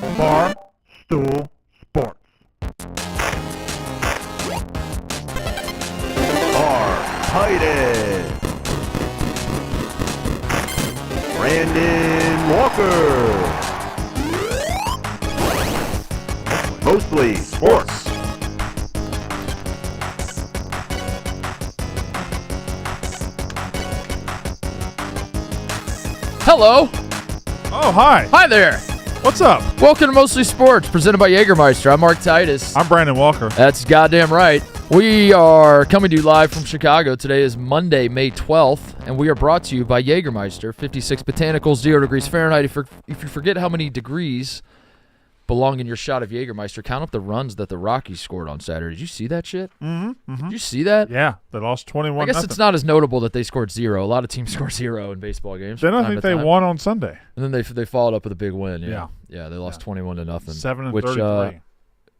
Barstool Sports. Titus, Brandon Walker. Mostly Sports. Hello. Oh, hi. Hi there. What's up? Welcome to Mostly Sports, presented by Jägermeister. I'm Mark Titus. I'm Brandon Walker. That's goddamn right. We are coming to you live from Chicago. Today is Monday, May 12th, and we are brought to you by Jägermeister. 56 botanicals, 0 degrees Fahrenheit. If you forget how many degrees belong in your shot of Jägermeister, count up the runs that the Rockies scored on Saturday. Did you see that shit? Mm-hmm. Did you see that? Yeah, they lost 21-0. I guess it's not as notable that they scored 0. A lot of teams score 0 in baseball games. Then I think they won on Sunday. And then they followed up with a big win. Yeah. Yeah, they lost 21-0. 7-33.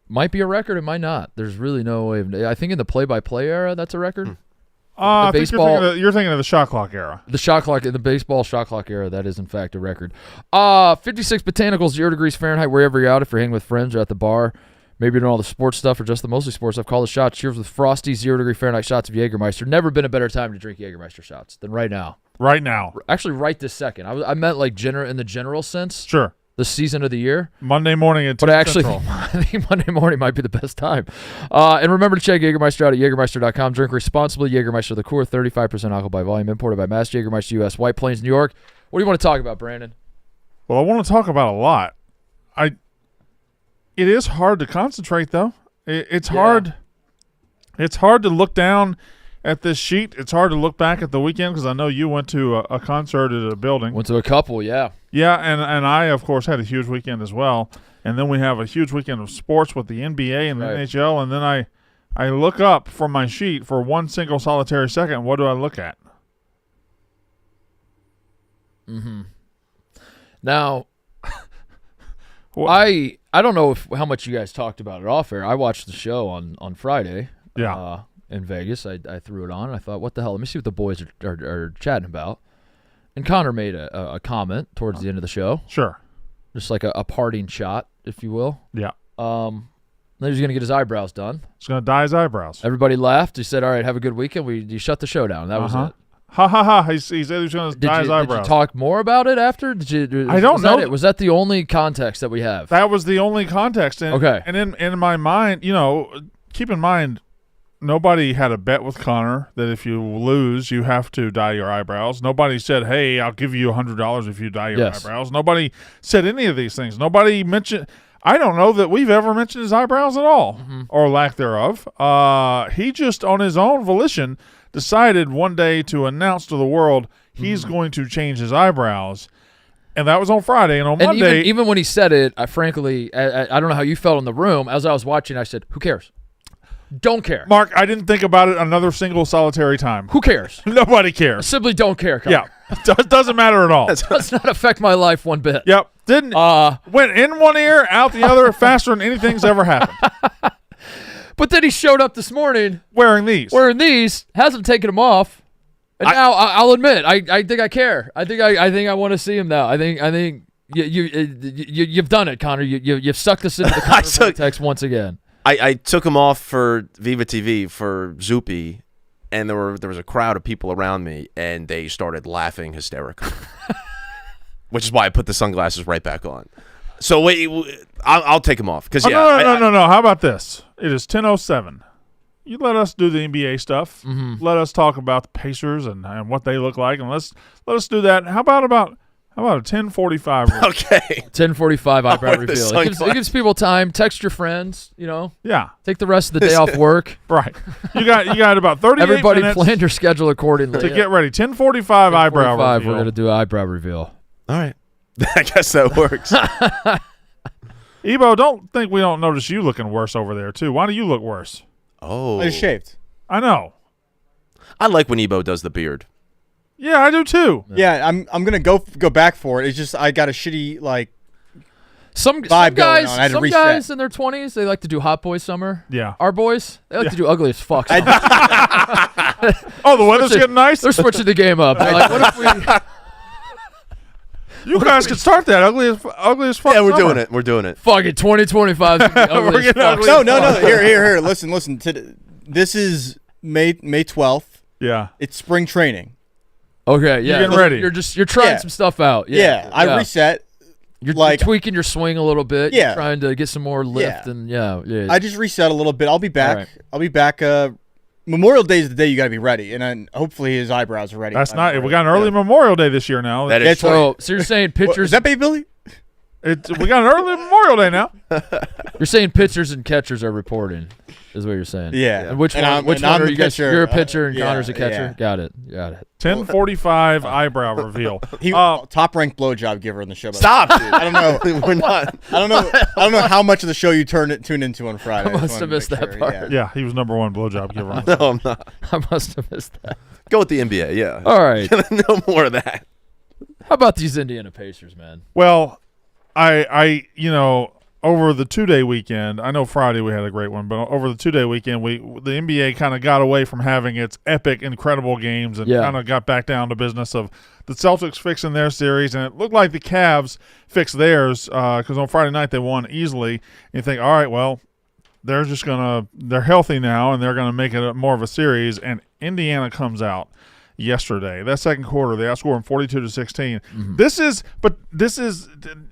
Might be a record, it might not. There's really no way of, I think in the play-by-play era, that's a record. I think you're thinking of the shot clock era. The shot clock, in the baseball shot clock era, that is in fact a record. 56 botanicals, 0 degrees Fahrenheit, wherever you're out, if you're hanging with friends or at the bar, maybe you're doing all the sports stuff or just the mostly sports stuff, call the shot. Cheers with frosty 0 degree Fahrenheit shots of Jägermeister. Never been a better time to drink Jägermeister shots than right now. Right now. Actually, right this second. I meant like in the general sense. Sure. The season of the year. Monday morning at 10 But I actually Central. I think Monday morning might be the best time. And remember to check Jägermeister out at Jägermeister.com. Drink responsibly. Jägermeister liqueur, 35% alcohol by volume. Imported by Mass Jägermeister U.S., White Plains, New York. What do you want to talk about, Brandon? Well, I want to talk about a lot. It is hard to concentrate, though. It's hard. It's hard to look down at this sheet. It's hard to look back at the weekend because I know you went to a concert at a building. Went to a couple, yeah. Yeah, and I, of course, had a huge weekend as well. And then we have a huge weekend of sports with the NBA and the NHL. And then I look up from my sheet for one single solitary second. What do I look at? Mm-hmm. Now, I don't know how much you guys talked about it off air. I watched the show on Friday. Yeah. In Vegas. I threw it on, and I thought, what the hell? Let me see what the boys are chatting about. And Connor made a comment towards the end of the show. Sure. Just like a parting shot, if you will. Yeah. Then he's going to get his eyebrows done. He's going to dye his eyebrows. Everybody laughed. He said, all right, have a good weekend. You shut the show down. That was it. Ha, ha, ha. He said he was going to dye his eyebrows. Did you talk more about it after? I don't know. Was that the only context that we have? That was the only context. Okay. And in my mind, keep in mind, nobody had a bet with Connor that if you lose, you have to dye your eyebrows. Nobody said, hey, I'll give you $100 if you dye your eyebrows. Nobody said any of these things. Nobody mentioned – I don't know that we've ever mentioned his eyebrows at all or lack thereof. He just, on his own volition, decided one day to announce to the world he's going to change his eyebrows. And that was on Friday. And on Monday – even when he said it, frankly, I don't know how you felt in the room. As I was watching, I said, who cares? Don't care. Mark, I didn't think about it another single solitary time. Who cares? Nobody I cares. simply don't care, Connor. Yeah. It doesn't matter at all. It does not affect my life one bit. Yep. Went in one ear, out the other, faster than anything's ever happened. But then he showed up this morning wearing these, hasn't taken them off. And now I'll admit, I think I care. I think I want to see him now. I think you've done it, Connor. You've sucked us into the Connor vortex once again. I took him off for Viva TV for Zoopy, and there was a crowd of people around me, and they started laughing hysterically, which is why I put the sunglasses right back on. So wait, I'll take him off because no. How about this? It is 10:07. You let us do the NBA stuff. Mm-hmm. Let us talk about the Pacers and what they look like, and let us do that. How about a 10:45? Okay. 10:45 eyebrow reveal. It gives people time. Text your friends. Yeah. Take the rest of the day off work. Right. You got about 38 Everybody minutes. plan your schedule accordingly To get ready. 10:45 eyebrow reveal. We're gonna do an eyebrow reveal. All right. I guess that works. Ebo, don't think we don't notice you looking worse over there too. Why do you look worse? Oh. I just shaved. I know. I like when Ebo does the beard. Yeah, I do too. Yeah, I'm gonna go back for it. It's just I got a shitty some vibe going on. I had to reset. guys in their 20s, they like to do hot boy summer. Yeah. Our boys, they like to do ugly as fuck. Oh, the weather's getting nice? They're switching the game up. They're like, what if we You guys could start that ugly as fuck. Yeah, we're summer. doing it. We're doing it. Fuck it, 2025 is gonna be ugly We're as getting fuck. ugly. No. Here. Listen. This is May 12th. Yeah. It's spring training. Okay, yeah. getting ready. You're trying Yeah. some stuff out. Yeah, I reset. You're like- tweaking your swing a little bit. Yeah. You're trying to get some more lift Yeah. and yeah. I just reset a little bit. I'll be back. All right. I'll be back. Memorial Day is the day you got to be ready, and then hopefully his eyebrows are ready. That's not. We got an early Memorial Day this year now. That is That's true. so you're saying What, pitchers is that Baby Billy? We got an early Memorial Day now. you're saying pitchers and catchers are reporting, is what you're saying. Yeah. And which And one? I'm- Which and one I'm are the you guys? pitcher. You're a pitcher and Yeah, Connor's a catcher. yeah. Got it. 10:45 eyebrow reveal. He Uh, top ranked blowjob giver in the show. by the way. Stop, dude. I don't know. We're not. I don't know how much of the show you tune into on Friday. I just must wanted have to missed make that sure, part. yeah. yeah, he was number one blowjob giver. No, I'm not. I must have missed that. Go with the NBA. Yeah. All right. No more of that. How about these Indiana Pacers, man? Well, I over the 2-day weekend, I know Friday we had a great one, but over the 2-day weekend, the NBA kind of got away from having its epic, incredible games and Yeah. kind of got back down to business of the Celtics fixing their series, and it looked like the Cavs fixed theirs because on Friday night they won easily. And you think, all right, well, they're healthy now and they're gonna make it more of a series, and Indiana comes out yesterday. That second quarter, they outscored them 42-16.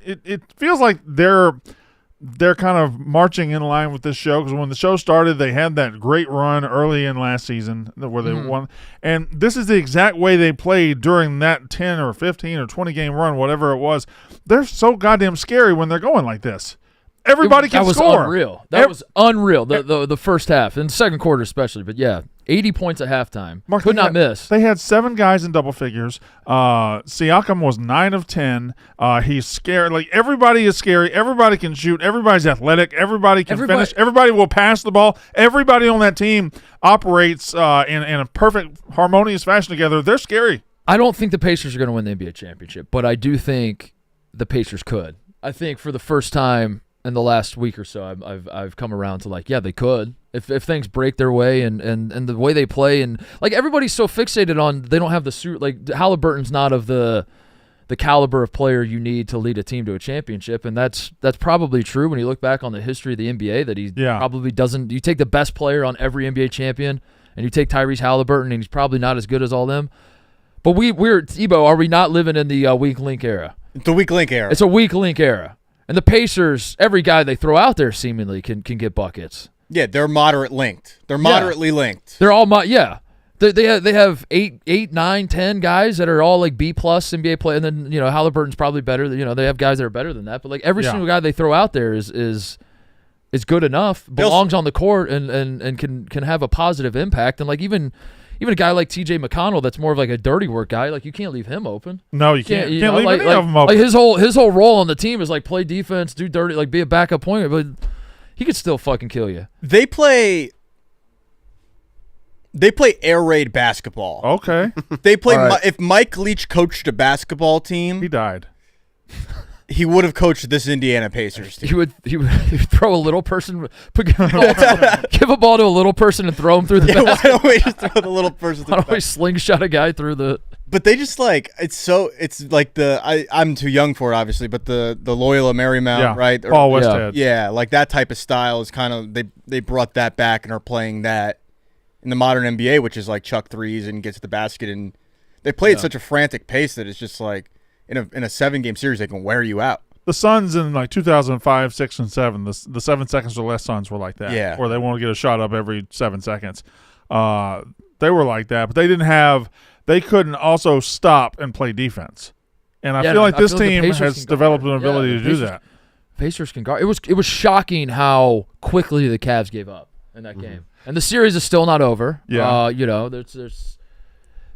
It feels like they're kind of marching in line with this show because when the show started, they had that great run early in last season where they won. And this is the exact way they played during that 10 or 15 or 20 game run, whatever it was. They're so goddamn scary when they're going like this. Everybody can that score. Was unreal. That was unreal. The first half and the second quarter especially. But yeah, 80 points at halftime. Mark, Could not miss. They had 7 guys in double figures. Siakam was 9 of 10. He's scary. Like, everybody is scary. Everybody can shoot. Everybody's athletic. Everybody can finish. Everybody will pass the ball. Everybody on that team operates in a perfect, harmonious fashion together. They're scary. I don't think the Pacers are going to win the NBA championship, but I do think the Pacers could. I think for the first time in the last week or so, I've come around to like, yeah, they could. If things break their way and the way they play, and like everybody's so fixated on they don't have the suit, like Halliburton's not of the caliber of player you need to lead a team to a championship, and that's probably true when you look back on the history of the NBA that he probably doesn't. You take the best player on every NBA champion and you take Tyrese Halliburton and he's probably not as good as all them. But we're Tebow, are we not living in the weak link era? The weak link era. It's a weak link era. And the Pacers, every guy they throw out there seemingly can get buckets. Yeah, they're moderate linked. They're moderately linked. They're all they have 8, 9, 10 guys that are all like B+ NBA play, and then Halliburton's probably better. They have guys that are better than that, but like every single guy they throw out there is good enough, belongs on the court, and can have a positive impact. And like even a guy like T.J. McConnell, that's more of like a dirty work guy. Like you can't leave him open. No, you can't. You can't leave like, any of them open. Like his whole role on the team is like play defense, do dirty, like be a backup point, but he could still fucking kill you. They play air raid basketball. Okay. They play. All right. If Mike Leach coached a basketball He team, died. he would have coached this Indiana Pacers team. He would throw a little person, give a ball to a little person and throw him through the Yeah, why basket. don't we just throw the little person? Why don't we slingshot a guy through the? But they just like it's like I'm too young for it obviously, but the Loyola Marymount, right? Paul Westhead. Yeah, like that type of style is kind of they brought that back and are playing that in the modern NBA, which is like chuck threes and get to the basket, and they play at such a frantic pace that it's just like in a 7-game series they can wear you out. The Suns in like 2005, 6, and 7, the 7 seconds or less Suns were like that. Yeah. Where they want to get a shot up every 7 seconds. They were like that, but they couldn't also stop and play defense. And I feel like this team has developed an ability to do that. Pacers can guard. It was shocking how quickly the Cavs gave up in that game. And the series is still not over. Yeah. There's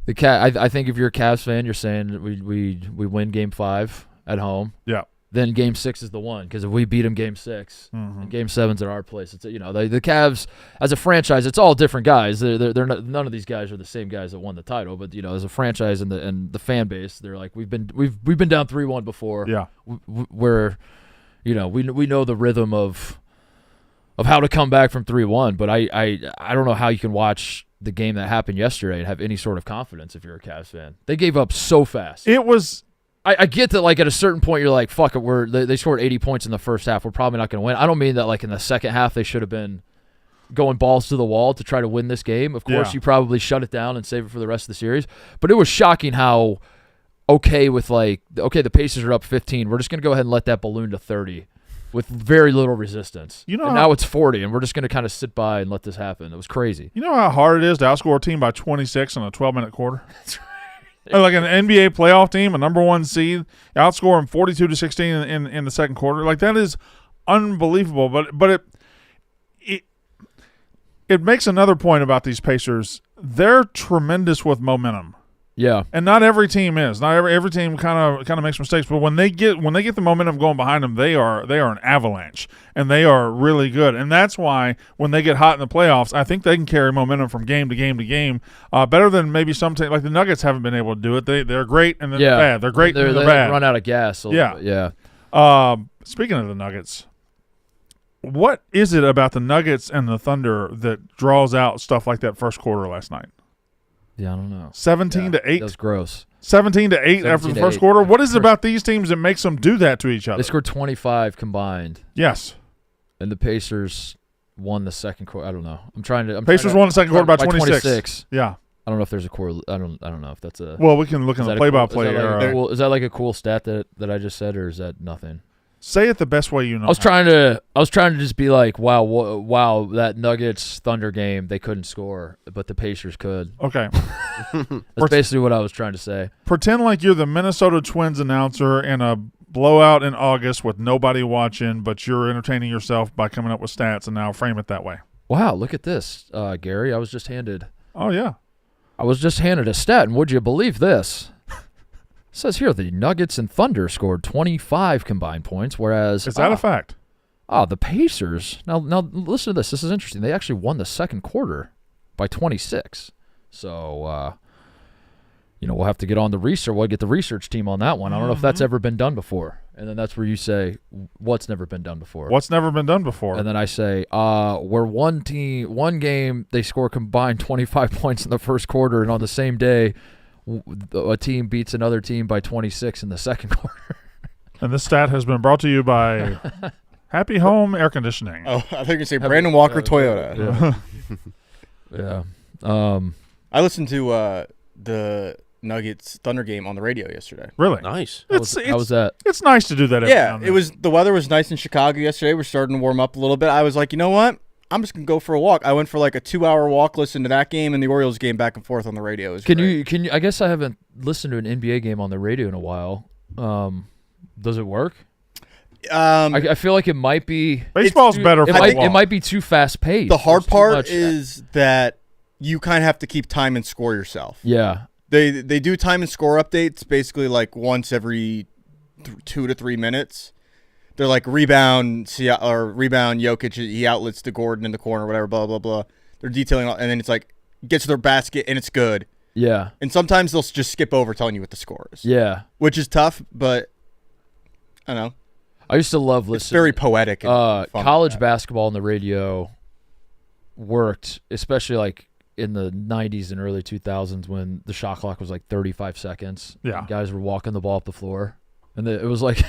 the I think if you're a Cavs fan, you're saying we win Game 5 at home. Yeah. Then Game 6 is the one, because if we beat them Game 6, and Game 7's at our place. It's the Cavs as a franchise, it's all different guys. They're not, none of these guys are the same guys that won the title, but as a franchise and the fan base, they're like we've been down 3-1 before. Yeah. We're we know the rhythm of how to come back from 3-1, but I don't know how you can watch the game that happened yesterday and have any sort of confidence if you're a Cavs fan. They gave up so fast. It was I get that, like, at a certain point, you're like, fuck it, they scored 80 points in the first half. We're probably not going to win. I don't mean that, like, in the second half they should have been going balls to the wall to try to win this game. Of course, you probably shut it down and save it for the rest of the series. But it was shocking how the Pacers are up 15. We're just going to go ahead and let that balloon to 30 with very little resistance. And now it's 40, and we're just going to kind of sit by and let this happen. It was crazy. You know how hard it is to outscore a team by 26 in a 12-minute quarter? That's right. Like an NBA playoff team, a number one seed, outscore them 42-16 in the second quarter. Like, that is unbelievable. But it makes another point about these Pacers. They're tremendous with momentum. Yeah, and not every team is. Not every team kind of makes mistakes. But when they get the momentum going behind them, they are an avalanche, and they are really good. And that's why when they get hot in the playoffs, I think they can carry momentum from game to game to game, better than maybe some teams. Like the Nuggets haven't been able to do it. They're great and then they're bad. They're great and they're bad. Run out of gas. Yeah. Speaking of the Nuggets, what is it about the Nuggets and the Thunder that draws out stuff like that first quarter last night? Yeah, I don't know. 17-8. That was gross. 17-8 after the first quarter. What is it about these teams that makes them do that to each other? They scored 25 combined. Yes. And the Pacers won the second quarter. I don't know. Pacers won the second quarter by 26. Yeah. I don't know if there's a core. I don't know if that's a. Well, we can look in the play-by-play. Is that like a cool stat that I just said, or is that nothing? Say it the best way you know. I was trying to just be like, wow, that Nuggets Thunder game, they couldn't score, but the Pacers could. Okay. That's basically what I was trying to say. Pretend like you're the Minnesota Twins announcer in a blowout in August with nobody watching, but you're entertaining yourself by coming up with stats, and now frame it that way. Wow, look at this, Gary. I was just handed. Oh, yeah. I was just handed a stat, and would you believe this? It says here the Nuggets and Thunder scored 25 combined points, whereas... Is that a fact? The Pacers... Now listen to this. This is interesting. They actually won the second quarter by 26. So, we'll have to get on the research. We'll get the research team on that one. I don't know if that's ever been done before. And then that's where you say, what's never been done before? What's never been done before? And then I say, where one game, they score combined 25 points in the first quarter, and on the same day... a team beats another team by 26 in the second quarter. And this stat has been brought to you by Happy Home Air Conditioning. Oh, I think you're going to say Brandon Walker Toyota. Yeah. I listened to the Nuggets Thunder game on the radio yesterday. Really? Nice. How was that? It's nice to do that every now and then. The weather was nice in Chicago yesterday. We're starting to warm up a little bit. I was like, you know what? I'm just going to go for a walk. I went for like a 2-hour walk, listened to that game and the Orioles game back and forth on the radio. Can you I guess I haven't listened to an NBA game on the radio in a while. Does it work? I feel like it might be. Baseball's better for a walk. It might be too fast paced. The hard part is that you kind of have to keep time and score yourself. Yeah. They do time and score updates basically like once every 2 to 3 minutes. They're like rebound Jokic, he outlets to Gordon in the corner, whatever, blah, blah, blah. They're detailing, and then it's like, gets to their basket, and it's good. Yeah. And sometimes they'll just skip over telling you what the score is. Yeah. Which is tough, but I don't know. I used to love listening. It's very poetic. And fun college basketball on the radio worked, especially like in the 90s and early 2000s when the shot clock was like 35 seconds. Yeah. Guys were walking the ball up the floor. And it was like...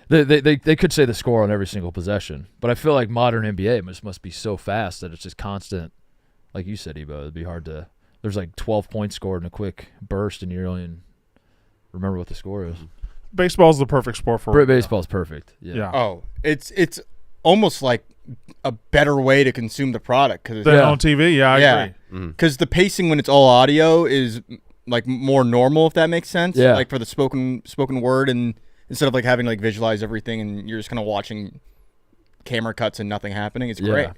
They could say the score on every single possession, but I feel like modern NBA must be so fast that it's just constant. Like you said, Ebo, it'd be hard to. There's like 12 points scored in a quick burst, and you don't even remember what the score is. Baseball's the perfect sport for. Baseball's perfect. Yeah. Oh, it's almost like a better way to consume the product because on TV. Yeah, I agree. Because the pacing when it's all audio is like more normal, if that makes sense. Yeah. Like for the spoken word and. Instead of like having to like visualize everything and you're just kind of watching camera cuts and nothing happening, it's great.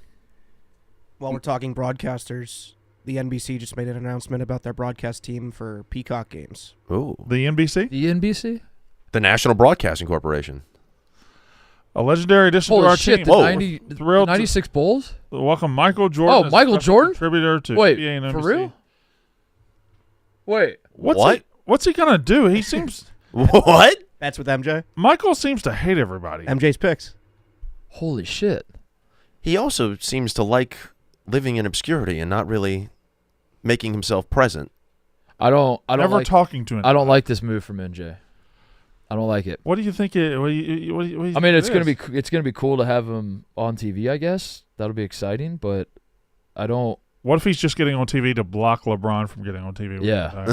While we're talking broadcasters, the NBC just made an announcement about their broadcast team for Peacock games. Ooh. The NBC? The NBC? The National Broadcasting Corporation. A legendary addition to our team. The 96 Bulls? Welcome Michael Jordan. Oh, Michael Jordan? Contributor to Wait, NBA and NBC. for real? Wait. What's he going to do? He seems... What? That's with MJ. Michael seems to hate everybody. MJ's picks. Holy shit. He also seems to like living in obscurity and not really making himself present. I don't Never like, talking to him. I don't like this move from MJ. I don't like it. What do you think? What do you I mean, it's think gonna be cool to have him on TV. I guess that'll be exciting, but I don't. What if he's just getting on TV to block LeBron from getting on TV? Yeah.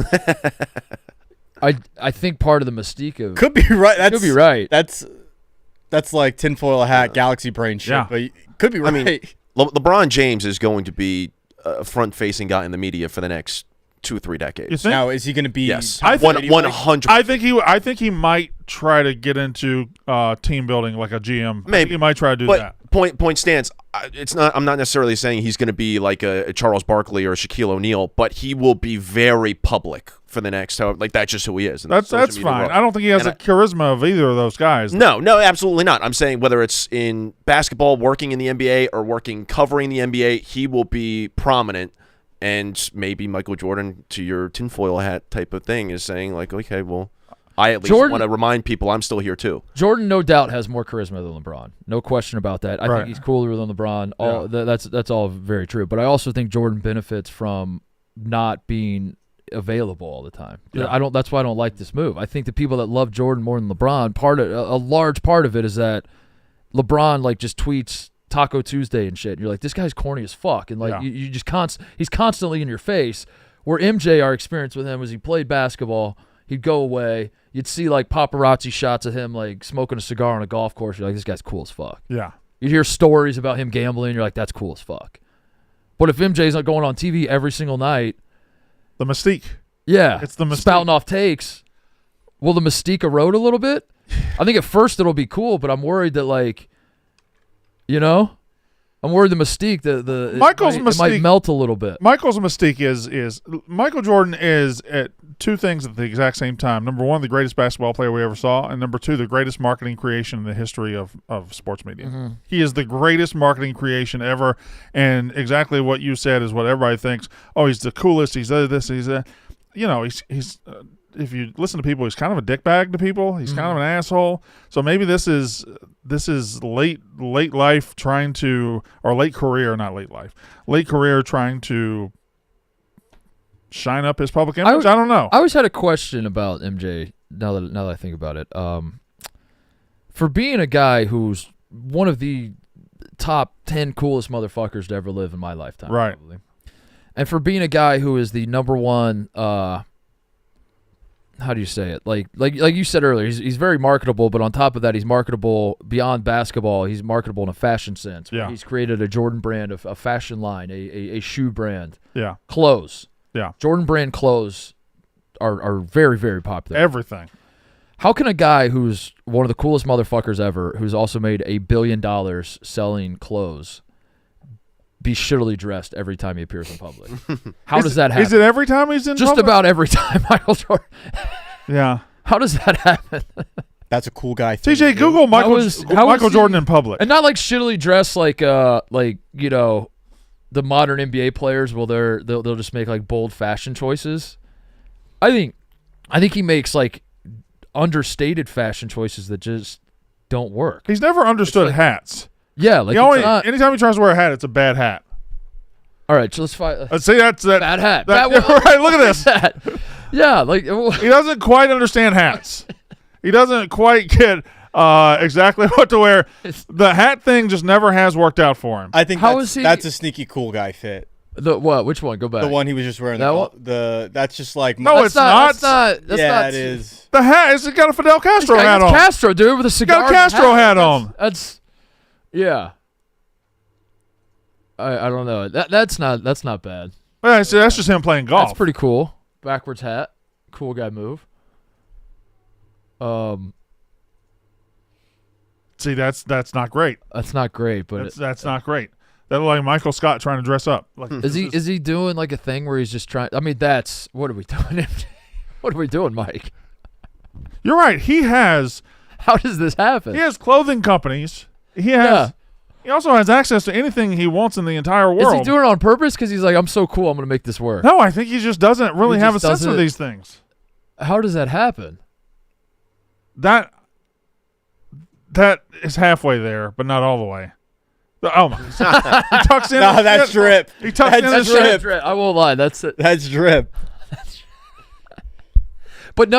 I think part of the mystique of Could be right. That's, could be right. That's like tinfoil hat, galaxy brain shit. Yeah. But could be right. I mean, LeBron James is going to be a front-facing guy in the media for the next 2-3 decades. You think? now, is he going to be? Yes, I think- 100. I think he might try to get into team building like a GM. Maybe. He might try to do But that. point stands. It's not. I'm not necessarily saying he's going to be like a Charles Barkley or a Shaquille O'Neal, but he will be very public for the next. Like that's just who he is. in the That's social media fine. world. I don't think he has And the charisma of either of those guys. No, absolutely not. I'm saying whether it's in basketball, working in the NBA, or working covering the NBA, he will be prominent. And maybe Michael Jordan, to your tinfoil hat type of thing, is saying like, okay, well, I at least Jordan- want to remind people I'm still here too. Jordan, no doubt, has more charisma than LeBron. No question about that. I Right. think he's cooler than LeBron. That's all very true. But I also think Jordan benefits from not being available all the time. Yeah. That's why I don't like this move. I think the people that love Jordan more than LeBron, a large part of it is that LeBron like just tweets Taco Tuesday and shit. And you're like, this guy's corny as fuck, and like Yeah. you just he's constantly in your face. Where MJ, our experience with him was he played basketball. He'd go away. You'd see like paparazzi shots of him like smoking a cigar on a golf course. You're like, this guy's cool as fuck. Yeah. You'd hear stories about him gambling. You're like, that's cool as fuck. But if MJ's not going on TV every single night, The mystique. yeah, It's the mystique. spouting off takes, will the mystique erode a little bit? I think at first it'll be cool, but I'm worried that like, I'm worried the mystique, it might melt a little bit. Michael's mystique is Michael Jordan is at two things at the exact same time. Number one, the greatest basketball player we ever saw, and number two, the greatest marketing creation in the history of sports media. Mm-hmm. He is the greatest marketing creation ever, and exactly what you said is what everybody thinks. Oh, he's the coolest. He's this. He's that. He's if you listen to people, he's kind of a dickbag to people. He's kind of an asshole. So maybe this is late life trying to, or late career trying to shine up his public image. I don't know. I always had a question about MJ. Now that I think about it, for being a guy who's one of the top 10 coolest motherfuckers to ever live in my lifetime, Right. probably. And for being a guy who is the number one, how do you say it? Like you said earlier, he's very marketable, but on top of that, he's marketable beyond basketball. He's marketable in a fashion sense. Yeah. He's created a Jordan brand, a fashion line, a shoe brand, Yeah. clothes. Yeah. Jordan brand clothes are very, very popular. Everything. How can a guy who's one of the coolest motherfuckers ever, who's also made $1 billion selling clothes, be shittily dressed every time he appears in public? How does that happen? Is it every time he's in Just public? about every time, Michael Jordan. Yeah. How does that happen? That's a cool guy thing. TJ, Google Michael how Michael is he- Jordan in public. And not like shittily dressed like the modern NBA players. Well, they'll just make like bold fashion choices. I think he makes like understated fashion choices that just don't work. He's never understood like- hats. Yeah, like Anytime he tries to wear a hat, it's a bad hat. all right. So let's fight. See, that's that. Bad hat. That, Bad- right, look at this. That. Yeah, like He doesn't quite understand hats. He doesn't quite get exactly what to wear. The hat thing just never has worked out for him. I think How that's, is he- that's a sneaky cool guy fit. the what? Which one? Go back. The one he was just wearing. That one? That's just like No, That's it's not. not. That's yeah, not. it is. The hat is got a Fidel Castro This guy hat gets on. Castro, dude, with a cigar. got a and Castro hat on. That's yeah. I don't know. That's not bad. Yeah, see, that's just him playing golf. That's pretty cool. Backwards hat. Cool guy move. See, that's not great. That's not great, but That's not great. That look like Michael Scott trying to dress up. Like, is he doing like a thing where he's just trying? I mean, that's what are we doing? What are we doing, Mike? You're right. He has How does this happen? clothing companies. He has. Yeah. He also has access to anything he wants in the entire world. Is he doing it on purpose? Because he's like, I'm so cool, I'm gonna make this work. No, I think he just doesn't really He have a just sense does of it. these things. How does that happen? That is halfway there, but not all the way. Oh my! He tucks in. No, that's drip. He tucks in his That's drip. drip. I won't lie. That's it. That's drip. But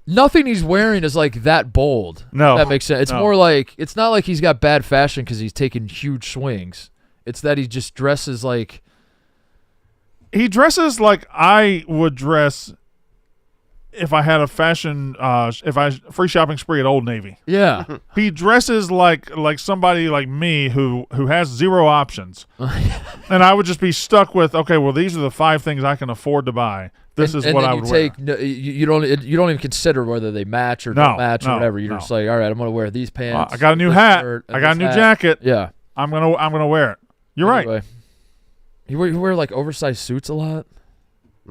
nothing he's wearing is like that bold. No. If that makes sense. It's No. more like it's not like he's got bad fashion because he's taking huge swings. It's that he just dresses like He dresses like I would dress if I had a fashion free shopping spree at Old Navy. yeah. He dresses like somebody like me who has zero options. And I would just be stuck with, okay, well, these are the 5 things I can afford to buy. This is what then I you would take, wear. no, you don't even consider whether they match or don't match or no, whatever. You're no. just like, all right, I'm gonna wear these pants. I got a new this hat. shirt, and I got a this new hat. jacket. Yeah. I'm gonna wear it. You're right. Anyway, you wear like oversized suits a lot.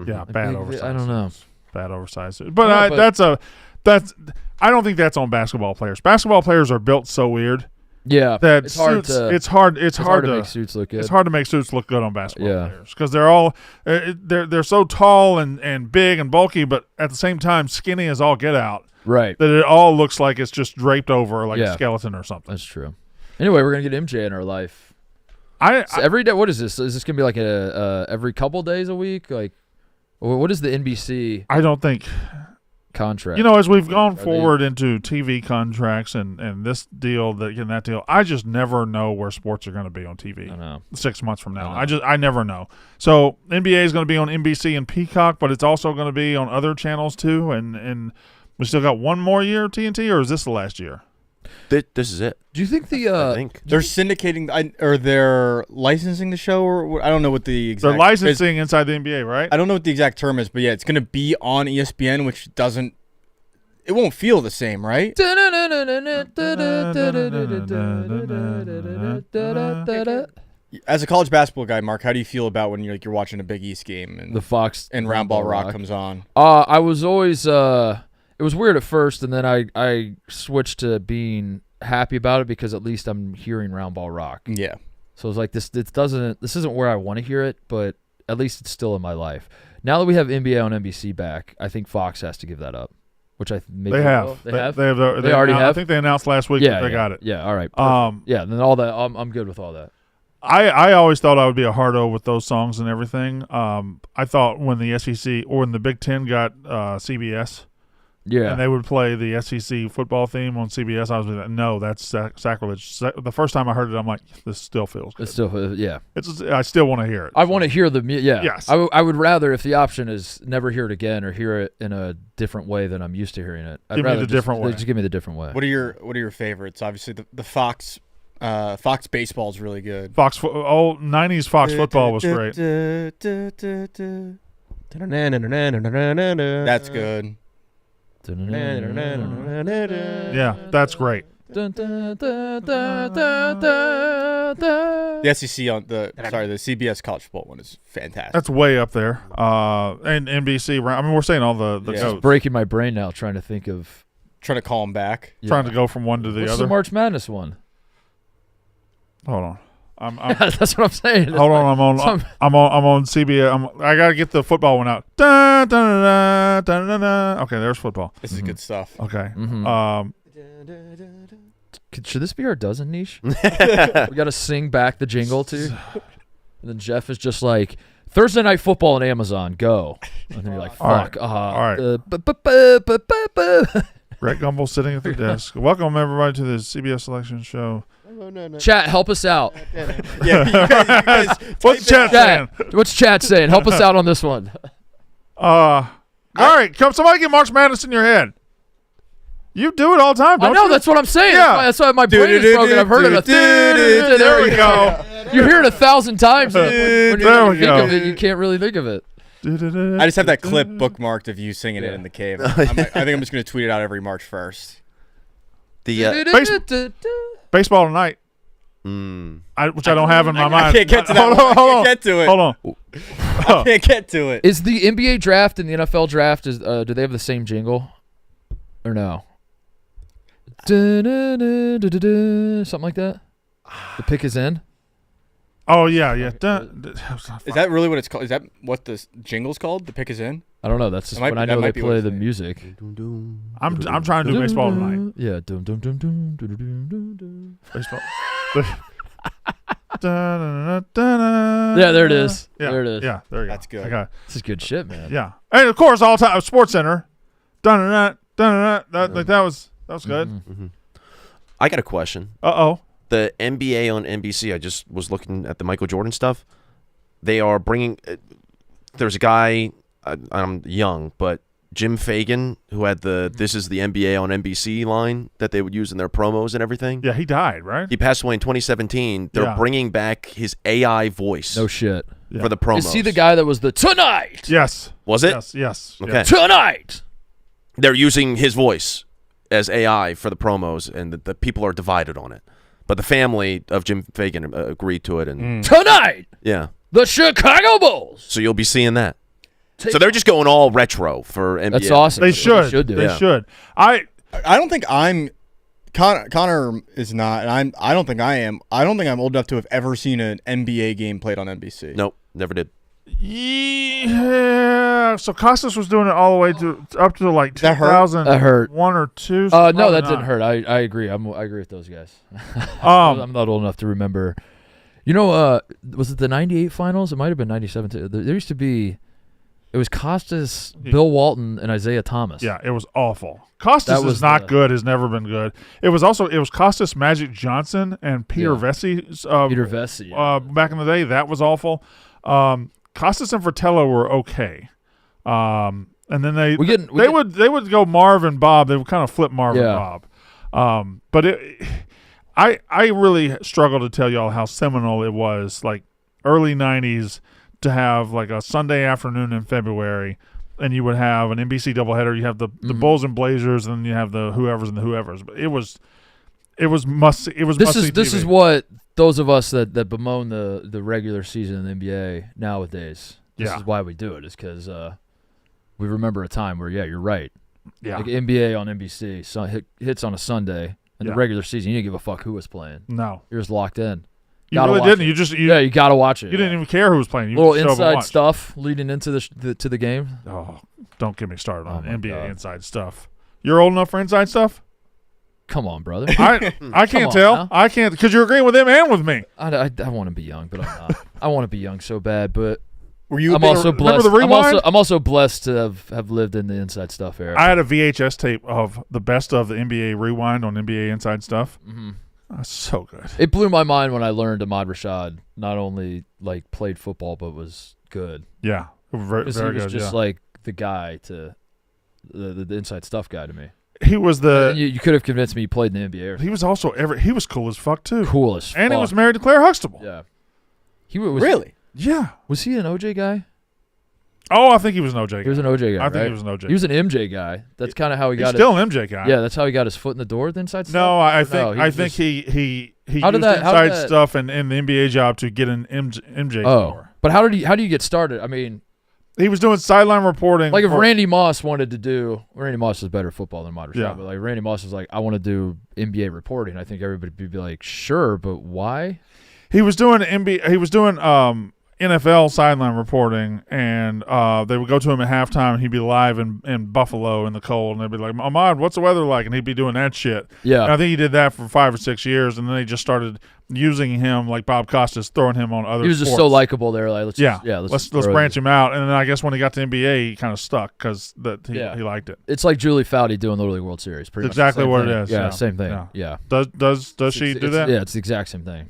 Yeah, Like, bad big- oversized. I don't know. suits. Bad oversized. Suits. But, No, that's I don't think that's on basketball players. Basketball players are built so weird Yeah, that it's hard suits. to It's hard to make suits look good. It's hard to make suits look good on basketball Yeah. players because they're all they're so tall and big and bulky, but at the same time skinny as all get out. Right. That it all looks like it's just draped over like Yeah. a skeleton or something. That's true. Anyway, we're gonna get MJ in our life. I So every day. What is this? Is this gonna be like a every couple days a week? Like, what is the NBC don't think contract? as we've gone they- forward into TV contracts and this deal and that deal, I just never know where sports are going to be on TV. I know. 6 months from now. I know. I never know. So NBA is going to be on NBC and Peacock, but it's also going to be on other channels too. And we still got one more year of TNT, or is this the last year? This is it. Do you think the I think. They're syndicating or they're licensing the show, or I don't know what the exact. They're licensing inside the NBA, right? I don't know what the exact term is, but yeah, it's going to be on ESPN, which doesn't. It won't feel the same, right? As a college basketball guy, Mark, how do you feel about when you're watching a Big East game and the Fox and Round Ball Rock comes on? I was always it was weird at first, and then I switched to being happy about it because at least I'm hearing Round Ball Rock. Yeah. So it's like this isn't where I want to hear it, but at least it's still in my life. Now that we have NBA on NBC back, I think Fox has to give that up, which maybe They have. They have. They already I have? think they announced last week that they got it. Yeah. All right. Perfect. Yeah. Then all that. I'm good with all that. I always thought I would be a hard-o with those songs and everything. I thought when the SEC or when the Big Ten got CBS, Yeah. and they would play the SEC football theme on CBS, I was like, no, that's sacrilege. The first time I heard it, I'm like, this still feels good. It's still yeah. I still want to hear it. I want to hear the yeah. Yes. I would rather if the option is never hear it again or hear it in a different way than I'm used to hearing it. I'd Give me rather the different way. Just give me the different way. What are your favorites? Obviously, the Fox baseball is really good. 90s Fox football was great. That's good. Yeah, that's great. The SEC on the CBS college football one is fantastic. That's way up there. And NBC. I mean, we're saying all the Yeah. codes. It's breaking my brain now trying to think of Trying to call them back. Trying to go from one to the What's other. the March Madness one? Hold on. I'm That's what I'm saying. hold on. I'm on CBS. I gotta get the football one out. Da, da, da, da, da, da. Okay, there's football. This is good stuff. Okay. Mhm. Should this be our dozen niche? We got to sing back the jingle too. And then Jeff is just like, Thursday Night Football on Amazon, go. And then you're like, fuck. All right. Brett Gumbel sitting at the desk. Welcome everybody to the CBS Selection Show. Chat, help us out. Yeah, you guys What's chat saying? What's chat saying? Help us out on this one. All right, come somebody get March Madness in your head. You do it all the time, don't I know, you? that's what I'm saying. Yeah. That's why my brain is broken. I've heard it. There we go. You hear it 1,000 times. When you There we think go. of it, you can't really think of it. I just have that clip bookmarked of you singing it in the cave. I think I'm just going to tweet it out every March 1st. Baseball tonight, which I don't have in my mind. I can't get to that. Hold on, hold on. I can't get to it. Hold on. I can't get to it. Is the NBA draft and the NFL draft, do they have the same jingle? Or no? Something like that? The pick is in? Oh yeah. Is that really what it's called? Is that what the jingle's called? The pick is in? I don't know. That's just That might when be- I that know they might be what play it's the saying. music. I'm trying to do baseball tonight. Yeah. Baseball. Yeah, there it is. Yeah, There it is. Yeah, there you go. That's good. Okay. This is good shit, man. Yeah, and of course, all time Sports Center. That was good. Mhm. I got a question. Uh-oh. The NBA on NBC, I just was looking at the Michael Jordan stuff. They are bringing there's a guy, I'm young, but Jim Fagan, who had the "This is the NBA on NBC" line that they would use in their promos and everything. Yeah, he died, right? He passed away in 2017. They're Yeah. bringing back his AI voice No shit. for the promos. Is he the guy that was the tonight? Yes. Was it? Yes. Okay. Yes. Tonight. They're using his voice as AI for the promos, and the people are divided on it. But the family of Jim Fagan agreed to it, and Tonight. yeah. The Chicago Bulls. So you'll be seeing that. So they're just going all retro for NBA. That's awesome. They That's what should. do. They Yeah. should. I I don't think Connor is not, and I don't think I am. I don't think I'm old enough to have ever seen an NBA game played on NBC. Nope, never did. Yeah. So Costas was doing it all the way up to like That hurt? 2001 That hurt. or 2. No, Probably that not. didn't hurt. I agree. I agree with those guys. I'm not old enough to remember. You know, was it the 98 finals? It might have been 97 too. There used to be, it was Costas, Bill Walton, and Isaiah Thomas. Yeah, it was awful. Costas That was is not the- good. Has never been good. It was Costas, Magic Johnson, and Peter Yeah. Vesey. Peter Vesey. Yeah. Back in the day, that was awful. Costas and Fratello were okay. And then they would go Marvin Bob. They would kind of flip Marvin Yeah. Bob. But I really struggle to tell y'all how seminal it was, like early 90s, to have like a Sunday afternoon in February, and you would have an NBC doubleheader. You have the Bulls and Blazers, and then you have the whoever's and the whoever's. But it was must. It was This must-see is TV. what those of us that bemoan the regular season in the NBA nowadays. This Yeah. is why we do it. Is because we remember a time where you're right. Yeah. Like NBA on NBC hits on a Sunday in the Yeah. regular season. You didn't give a fuck who was playing. No, You're just locked in. you Gotta really watch didn't. it. You You got to watch it. you didn't even care who was playing. You little just showed up and inside watched. stuff leading into the game. Oh, don't get me started on Oh my NBA God. inside stuff. You're old enough for inside stuff? Come on, brother. I can't on tell. now. I can't because you're agreeing with him and with me. I want to be young, but I'm not. I want to be young so bad, but Were you? I'm also remember blessed. the rewind? I'm also blessed to have lived in the inside stuff era. I had a VHS tape of the best of the NBA Rewind on NBA Inside Stuff. Mm-hmm. That's so good. It blew my mind when I learned Ahmad Rashad not only like played football but was good. Yeah, very, Because very he was good. just yeah. like the guy to the inside stuff guy to me. He was And you could have convinced me he played in the NBA. he was also he was cool as fuck too. Cool as And he fuck. was married to Claire Huxtable. Yeah. He was Really? Yeah. Was he an OJ guy? Oh, I think he was an OJ guy. He was an OJ guy. I think right? he was an OJ. He was an MJ guy. That's kind of how he He's got still an MJ guy. Yeah, that's how he got his foot in the door. The inside stuff. No, I Or think was just- he How did used that- how did inside that- stuff and in the NBA job to get an MJ Oh, door. but how do you get started? I mean, He was doing sideline reporting. like if for- Randy Moss wanted to do, Randy Moss is better at football than Ahmad Rashad, Yeah. but like Randy Moss was like, I want to do NBA reporting. I think everybody would be like, sure, but why? He was doing NFL sideline reporting, and they would go to him at halftime, and he'd be live in Buffalo in the cold, and they'd be like, Ahmad, what's the weather like? And he'd be doing that shit. Yeah. And I think he did that for 5 or 6 years, and then they just started using him like Bob Costas, throwing him on other He was just so sports. likable there. Like, let's Yeah, just, let's throw branch it. him out. And then I guess when he got to NBA, he kind of stuck because he Yeah. liked it. It's like Julie Foudy doing the Little League World Series. Pretty much the Exactly same what it thing. is, Yeah, yeah. same thing. Yeah. Yeah. Does she do that? Yeah, it's the exact same thing.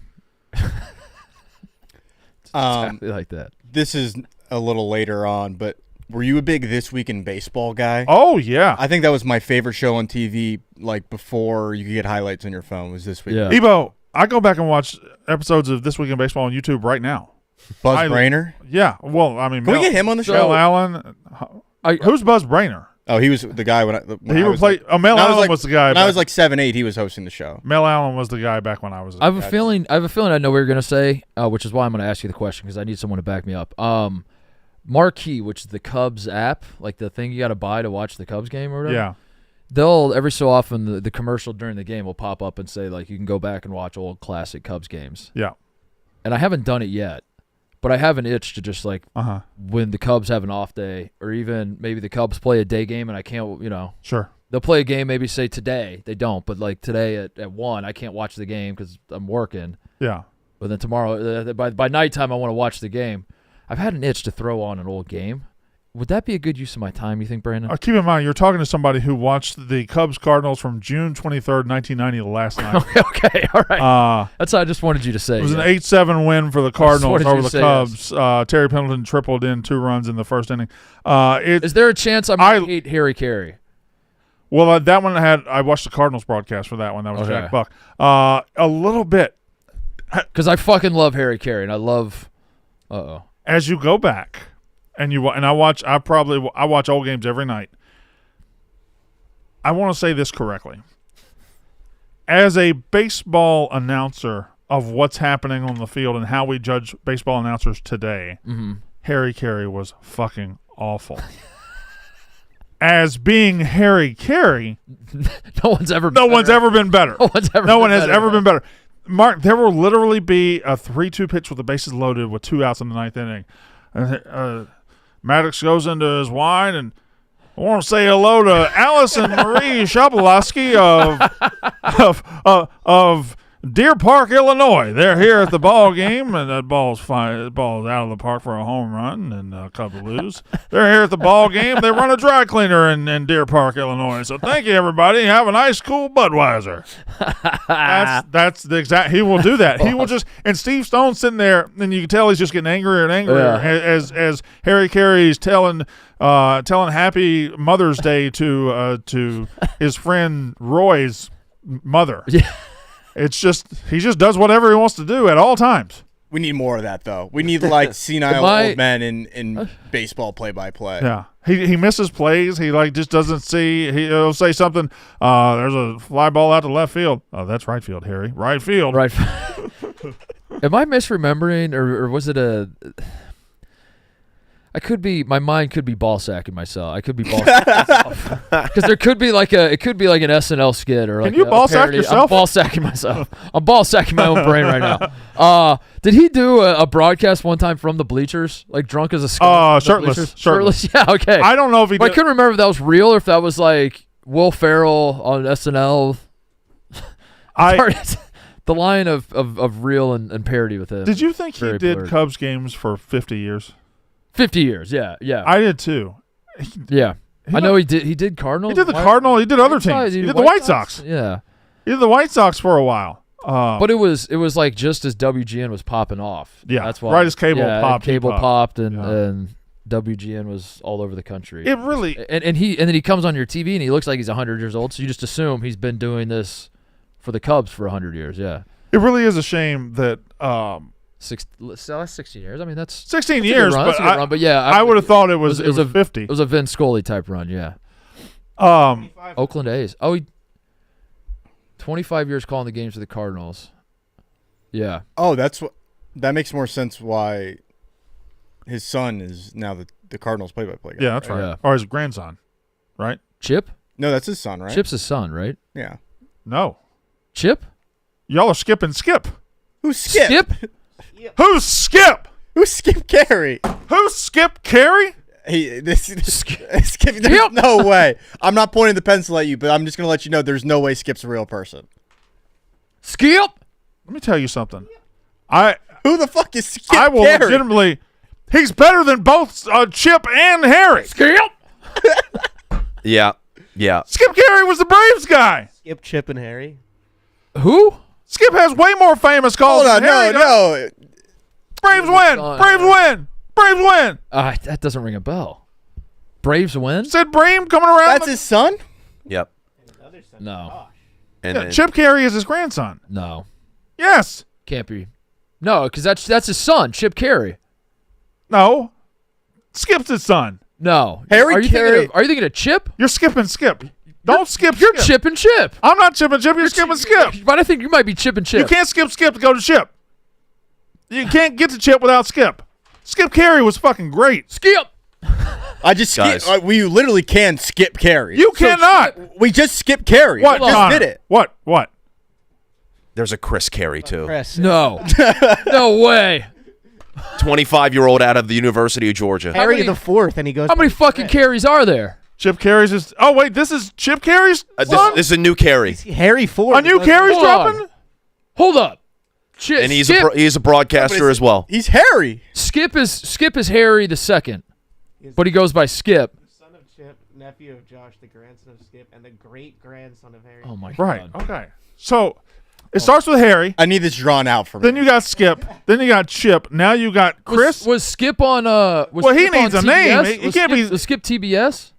Exactly like that. This is a little later on, but were you a big This Week in Baseball guy? Oh yeah, I think that was my favorite show on TV, like before you could get highlights on your phone, was This Week. Yeah. Ebo. I go back and watch episodes of This Week in Baseball on YouTube right now. Buzz I- Brainer. Yeah, well, I mean, Can we get him on the So- show? Mel Allen. I- Who's Buzz Brainer? Oh, he was the guy when He I was like, replaced. Mel when I was Allen like- was the guy. when I was back- like 7, 8, he was hosting the show. Mel Allen was the guy back when I was. I have a feeling. I know what you're gonna say, which is why I'm gonna ask you the question because I need someone to back me up. Marquee, which is the Cubs app, like the thing you got to buy to watch the Cubs game or whatever. Yeah. They'll every so often the commercial during the game will pop up and say like you can go back and watch old classic Cubs games. Yeah. And I haven't done it yet, but I have an itch to just like when the Cubs have an off day, or even maybe the Cubs play a day game and I can't, Sure. they'll play a game maybe say today. They don't, but like today at 1, I can't watch the game because I'm working. Yeah. But then tomorrow, by nighttime, I want to watch the game. I've had an itch to throw on an old game. Would that be a good use of my time, you think, Brandon? Keep in mind, you're talking to somebody who watched the Cubs-Cardinals from June 23rd, 1990 last night. Okay, all right. That's what I just wanted you to say. It was an 8-7 win for the Cardinals over the Cubs. Yes. Terry Pendleton tripled in 2 runs in the first inning. Is there a chance I might hate Harry Caray? Well, that one I watched the Cardinals broadcast for that one. That was Okay. Jack Buck. A little bit. Because I fucking love Harry Caray, and I love As you go back, I watch old games every night. I want to say this correctly. As a baseball announcer of what's happening on the field and how we judge baseball announcers today, Harry Caray was fucking awful. As being Harry Caray, no one's ever been better. No one has ever been better. Mark, there will literally be a 3-2 pitch with the bases loaded with 2 outs in the 9th inning. Maddox goes into his wine, and I want to say hello to Allison Marie Shabalowski of Deer Park, Illinois. They're here at the ball game, and that ball's fine. The ball's out of the park for a home run, and a couple lose. They're here at the ball game. They run a dry cleaner in Deer Park, Illinois. So thank you, everybody. Have a nice, cool Budweiser. That's the exact. He will do that. He will just. And Steve Stone's sitting there, and you can tell he's just getting angrier and angrier as Harry Caray's telling Happy Mother's Day to his friend Roy's mother. Yeah. It's just he just does whatever he wants to do at all times. We need more of that, though. We need like senile old men in baseball play-by-play. Yeah, he misses plays. He just doesn't see. He'll say something. There's a fly ball out to left field. Oh, that's right field, Harry. Right field. Right. Am I misremembering, or was it a? My mind could be ball sacking myself. I could be ball sacking myself. Because there could be like an SNL skit or like Can you ball sack yourself? I'm ball sacking myself. I'm ball sacking my own brain right now. Did he do a broadcast one time from the bleachers, like drunk as a skunk? Shirtless. Yeah, okay. I don't know if he I couldn't remember if that was real or if that was like Will Ferrell on SNL. The line of real and parody with it. Did you think he did blurred. Cubs games for 50 years? 50 years, yeah. I did too. Yeah. I know he did. He did Cardinals. He did the Cardinals. He did other teams. He did the White Sox. Yeah. He did the White Sox for a while. But it was like just as WGN was popping off. Yeah. That's why. Right as cable popped. Cable popped and WGN was all over the country. It really. And then he comes on your TV and he looks like he's 100 years old. So you just assume he's been doing this for the Cubs for 100 years. Yeah. It really is a shame that. That's 16 years. I mean, that's 16 years, but yeah, I would have thought it was 50. It was a Vin Scully type run, yeah. Oakland A's. 25 years calling the games for the Cardinals. Yeah. Oh, that makes more sense why his son is now the Cardinals play-by-play guy. Yeah, that's right. Yeah. Or his grandson, right? Chip? No, that's his son, right? Chip's his son, right? Yeah. No. Chip? Y'all are skipping Skip. Who's Skip? Skip? Who's Skip? Who's Skip Caray? Who's Skip Caray? Skip. There's no way. I'm not pointing the pencil at you, but I'm just going to let you know there's no way Skip's a real person. Skip? Let me tell you something. Who the fuck is Skip I will Caray? legitimately. He's better than both Chip and Harry. Skip? Yeah. Skip Caray was the Braves guy. Skip, Chip, and Harry. Who? Skip has way more famous calls Hold on, than Harry does. no. Braves win. Braves win. Braves win. That doesn't ring a bell. Braves win? Sid Bream coming around. That's his son? Yep. No. And then, Chip Caray is his grandson. No. Yes. Can't be. No, because that's his son, Chip Caray. No. Skip's his son. No. Harry Are you thinking of Chip? You're skipping Skip. Don't skip You're Skip. Chip and Chip. I'm not chipping Chip. You're skipping Skip. But I think you might be Chip and Chip. You can't skip Skip to go to Chip. You can't get to Chip without Skip. Skip Caray was fucking great. Skip. I just skip. Guys. We literally can skip Caray. You cannot. We just skip Caray. What? We just Connor? did it. What? there's a Chris Caray, too. Chris. No. No way. 25-year-old out of the University of Georgia. Harry many- the fourth, and he goes. How many fucking Carries are there? Chip Caray's just. Oh wait, this is Chip Caray's son. This is a new Caray. Harry fourth. A new He goes- Caray's Hold on. dropping. Hold up. Shit, And he's Skip, he's a broadcaster as well. He's Harry. Skip is Harry the second, but he goes by Skip. Son of Chip, nephew of Josh, the grandson of Skip, and the great grandson of Harry. Oh my Right. god. Okay. So it starts with Harry. I need this drawn out for me. Then you got Skip. Then you got Chip. Now you got Chris. Was Skip on Was Well, he Skip on needs a name. TBS? He Was can't Skip, be- Was Skip TBS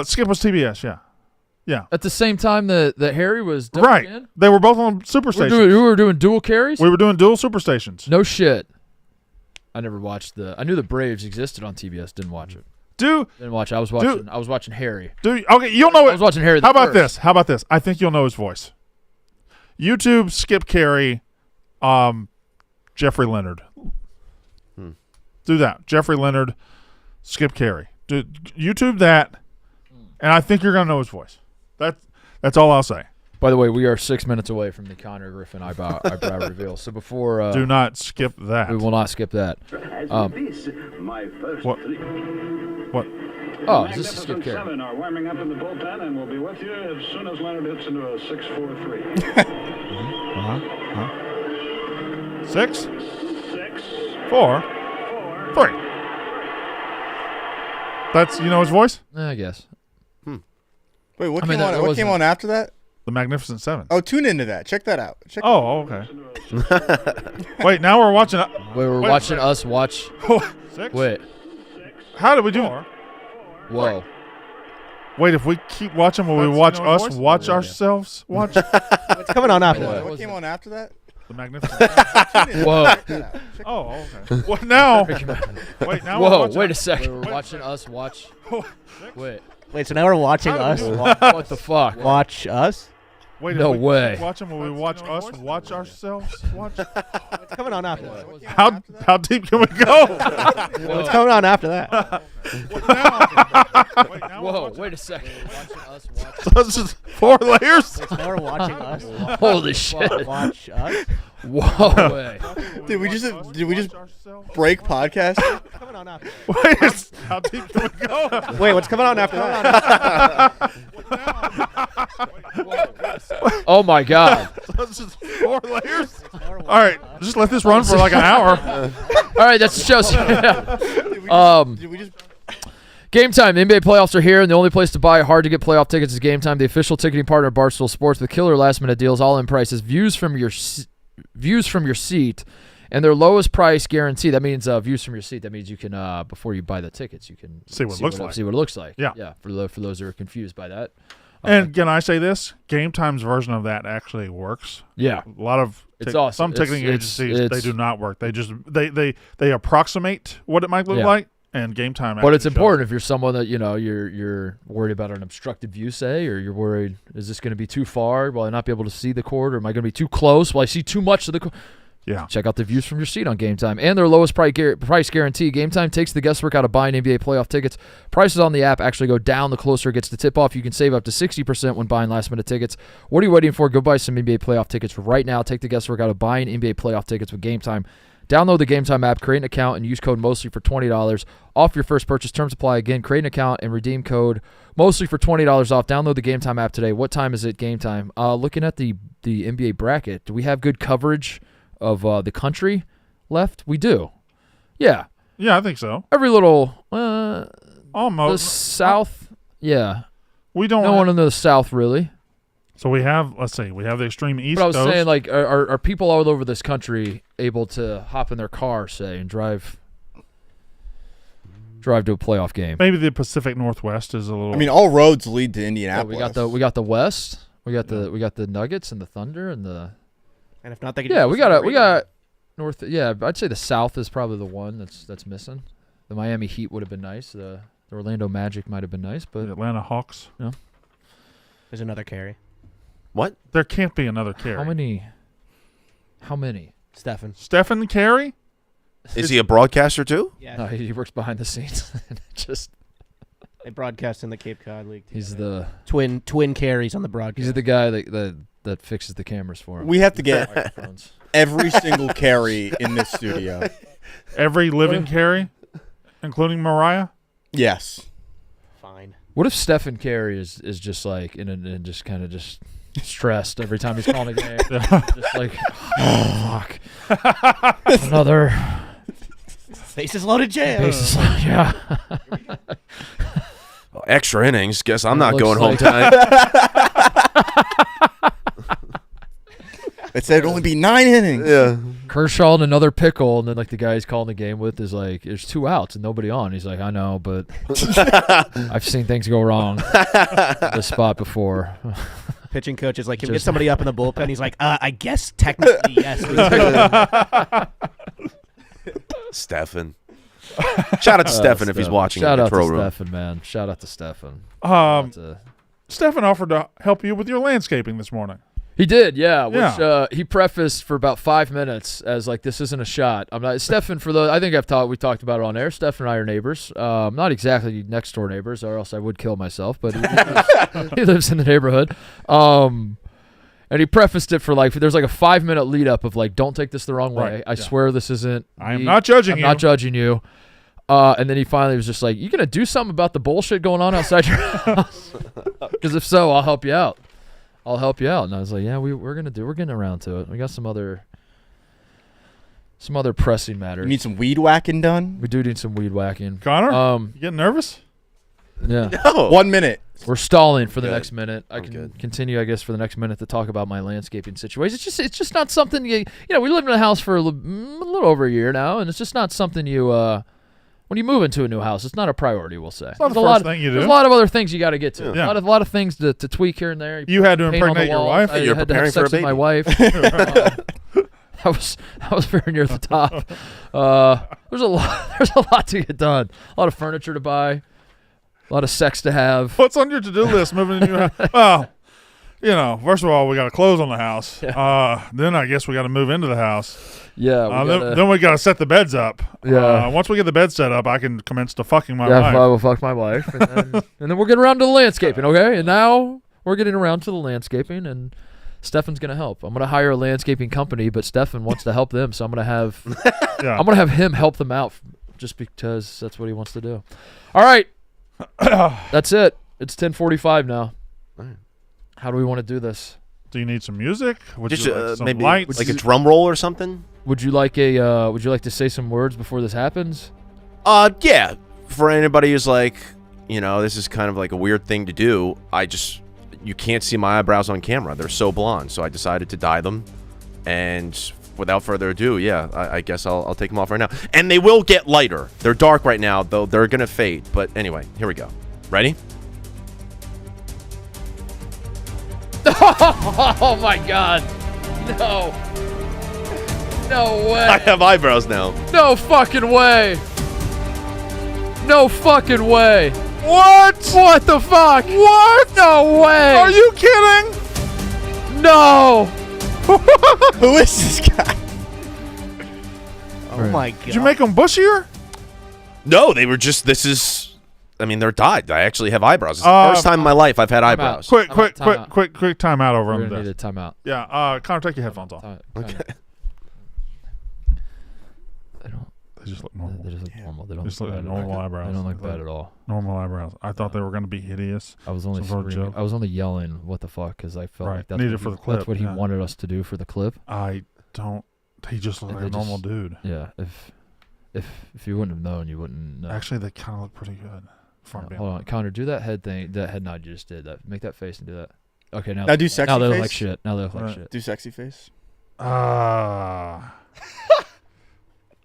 Skip was TBS. Yeah. Yeah. at the same time that Harry was Right. in? They were both on Superstations. We were doing dual carries. We were doing dual Superstations. No shit. I never watched I knew the Braves existed on TBS. Didn't watch it. Didn't watch it. I was watching Harry. Okay, you'll know I it. was watching Harry. How about this? How about this? I think you'll know his voice. YouTube Skip Caray, Jeffrey Leonard. Do that. Jeffrey Leonard, Skip Caray. YouTube that, and I think you're gonna know his voice. That's all I'll say. By the way, we are 6 minutes away from the Connor Griffin eyebrow reveal. So before Do not skip that. we will not skip that. What? Oh, is this a Skip Caray? Seven are warming up in the bullpen and will be with you as soon as Leonard hits into a 6-4-3. 6, 6, 4, 3. That's his voice. I guess. Wait, what I mean, came on? that What came wasn't- on after that? The Magnificent Seven. Oh, tune into that. Check that out. Okay. Wait, now we're watching. We're Wait, watching us watch. 6. Wait. How did we do? Whoa. Wait, if we keep watching, will we watch us voice? watch ourselves watch What's coming on after that? What came on after that? the Magnificent? Whoa. Check that out. Oh, okay. What now? Wait, now we're Whoa. watching. Wait a second. We're watching us watch. Wait. Wait, so now we're watching How us did we What the fuck? watch us? Wait, No if we way. keep watching, will we watch us watch ourselves watch? What's coming on after that? What came on How after that? how deep can we go? What's coming on after that? Whoa. Wait a second. We're watching us watch. This is 4 layers. So now we're watching us Holy shit. watch us? Whoa. Way. Did we just Ourselves? break podcast? What's coming on after that? Wait, how deep can we go? Wait, what's coming on after that? Oh my god. This is 4 layers. All right, just let this run for like an hour. All right, that's the show. Did we just? Game time. The NBA playoffs are here, and the only place to buy hard-to-get playoff tickets is Game Time, the official ticketing partner of Barstool Sports, with killer last-minute deals, all-in prices, views from your seat, and their lowest price guarantee. That means views from your seat. That means you can, before you buy the tickets, you can See what it looks like. See what it looks like. Yeah. Yeah. For those who are confused by that. And can I say this? Game Time's version of that actually works. Yeah. A lot of It's awesome. some ticketing It's- agencies they do not work. They just they approximate what it might look Yeah. like, and Game Time. But it's actually important if you're someone that you're worried about an obstructed view, say, or you're worried, is this going to be too far? Will I not be able to see the court, or am I going to be too close? Will I see too much of the court? Yeah. Check out the views from your seat on Game Time and their lowest price guarantee. Game Time takes the guesswork out of buying NBA playoff tickets. Prices on the app actually go down the closer it gets to tip-off. You can save up to 60% when buying last-minute tickets. What are you waiting for? Go buy some NBA playoff tickets right now. Take the guesswork out of buying NBA playoff tickets with Game Time. Download the Game Time app, create an account, and use code MOSTLY for $20 off your first purchase. Terms apply. Again, create an account and redeem code MOSTLY for $20 off. Download the Game Time app today. What time is it Game Time? Looking at the NBA bracket, do we have good coverage of the country left? We do. Yeah. Yeah, I think so. Every little the Almost. South. Yeah. We don't. No one in the South, really. So we have. Let's see. We have the extreme East But I was Coast. saying, like, are people all over this country able to hop in their car, say, and drive to a playoff game? Maybe the Pacific Northwest is a little. I mean, all roads lead to Yeah, Indianapolis. we got the West. We got the Nuggets and the Thunder and the. And if not, they could Yeah, just we listen to got the North. Yeah, I'd say the South is probably the one that's missing. The Miami Heat would have been nice. The Orlando Magic might have been nice, but the Atlanta Hawks. There's another carry. What? There can't be another Carey. How many? Stephen Carey? Is he a broadcaster too? Yeah. No, he works behind the scenes. Just They broadcast in the Cape Cod League. he's together. the twin carries on the broadcast. he's the guy that fixes the cameras for him. We have to get Microphones. every single carry in this studio. Every living Carey, including Mariah? Yes. Fine. What if Stephen Carey is just like and just kind of just stressed every time he's calling a game. Just like, oh, fuck. Another Bases loaded jam. bases. Yeah. Extra innings. Guess I'm not Looks going home like- tonight. It said it'd only be 9 innings. Yeah. Kershaw and another pickle, and then like the guy he's calling the game with is like, there's 2 outs and nobody on. He's like, I know, but I've seen things go wrong this spot before. Pitching coach is like, can we get Just- somebody up in the bullpen? He's like, I guess technically yes. Stefan. Shout out to Stefan if he's watching Shout in the out to control room. Stefan, man. Shout out to Stefan. Shout out to- Stefan offered to help you with your landscaping this morning. He did, yeah. Which Yeah. he prefaced for about 5 minutes as like, this isn't a shot. I'm not Stefan for the. I think we talked about it on air. Stefan and I are neighbors. Not exactly next door neighbors, or else I would kill myself. But he lives in the neighborhood. And he prefaced it for like, there's like a 5-minute lead up of like, don't take this the wrong way. Right, I yeah. swear this isn't. I am me. not judging I'm you. not judging you. And then he finally was just like, you gonna do something about the bullshit going on outside your house? Because if so, I'll help you out. I'll help you out. And I was like, yeah, we're getting around to it. We got some other pressing matters. You need some weed whacking done? We do need some weed whacking. Connor, you getting nervous? Yeah. No. 1 minute. We're stalling for the Good. next minute. I I'm can good. continue, I guess, for the next minute to talk about my landscaping situation. It's just not something we lived in a house for a little over a year now, and it's just not something you when you move into a new house, it's not a priority, we'll say. It's not the There's a lot first thing you There's do. a lot of other things you got to get to. Yeah. A lot of things to tweak here and there. You had to Paint on the impregnate your wall. wife? I You're had to have preparing for sex a with my baby. wife. That was very near the top. There's a lot to get done. A lot of furniture to buy. A lot of sex to have. What's on your to-do list moving into your house? Well, first of all, we got to close on the house. Then I guess we got to move into the house. Yeah. Then we got to set the beds up. Yeah. Once we get the bed set up, I can commence to fucking my I wife. will fuck my wife, and then we'll get around to the landscaping, okay? And now we're getting around to the landscaping, and Stefan's gonna help. I'm gonna hire a landscaping company, but Stefan wants to help them, so I'm gonna have him help them out, just because that's what he wants to do. All right, that's it. It's 10:45 now. All right. How do we want to do this? Do you need some music? Would Just you like some maybe lights? like a drum roll or something. Would you like to say some words before this happens? Yeah. For anybody who's like, this is kind of like a weird thing to do. You can't see my eyebrows on camera. They're so blonde. So I decided to dye them. And without further ado, I guess I'll take them off right now. And they will get lighter. They're dark right now, though they're going to fade. But anyway, here we go. Ready? Oh my God! No way! I have eyebrows now. No fucking way! No fucking way! What? What the fuck? What? No way! Are you kidding? No! Who is this guy? Oh my god. Did you make them bushier? No, they were just, they're dyed. I actually have eyebrows. It's the first time in my life I've had eyebrows. Quick Time out. time out over We're him. gonna need a timeout. Yeah, Connor, take your headphones off. Okay. They just look normal. They just look normal. They don't Just look look bad. normal eyebrows. They don't look bad at all. Normal eyebrows. I thought they were going to be hideous. I was only Some sort of screaming. joke. I was only yelling, "What the fuck?" Because I felt Right. like that's Needed what for the clip, That's what he yeah. wanted us to do for the clip. I don't. He just looked And like a they normal just- dude. Yeah. If you wouldn't have known, you wouldn't know. Actually, they kind of look pretty good. If I'm Yeah, being hold on, honest. Connor. Do that head thing. That head nod you just did. Make that face and do that. Okay, now. Now do sexy Now they look face. like shit. Now they look like Right. shit. Do sexy face. Ah.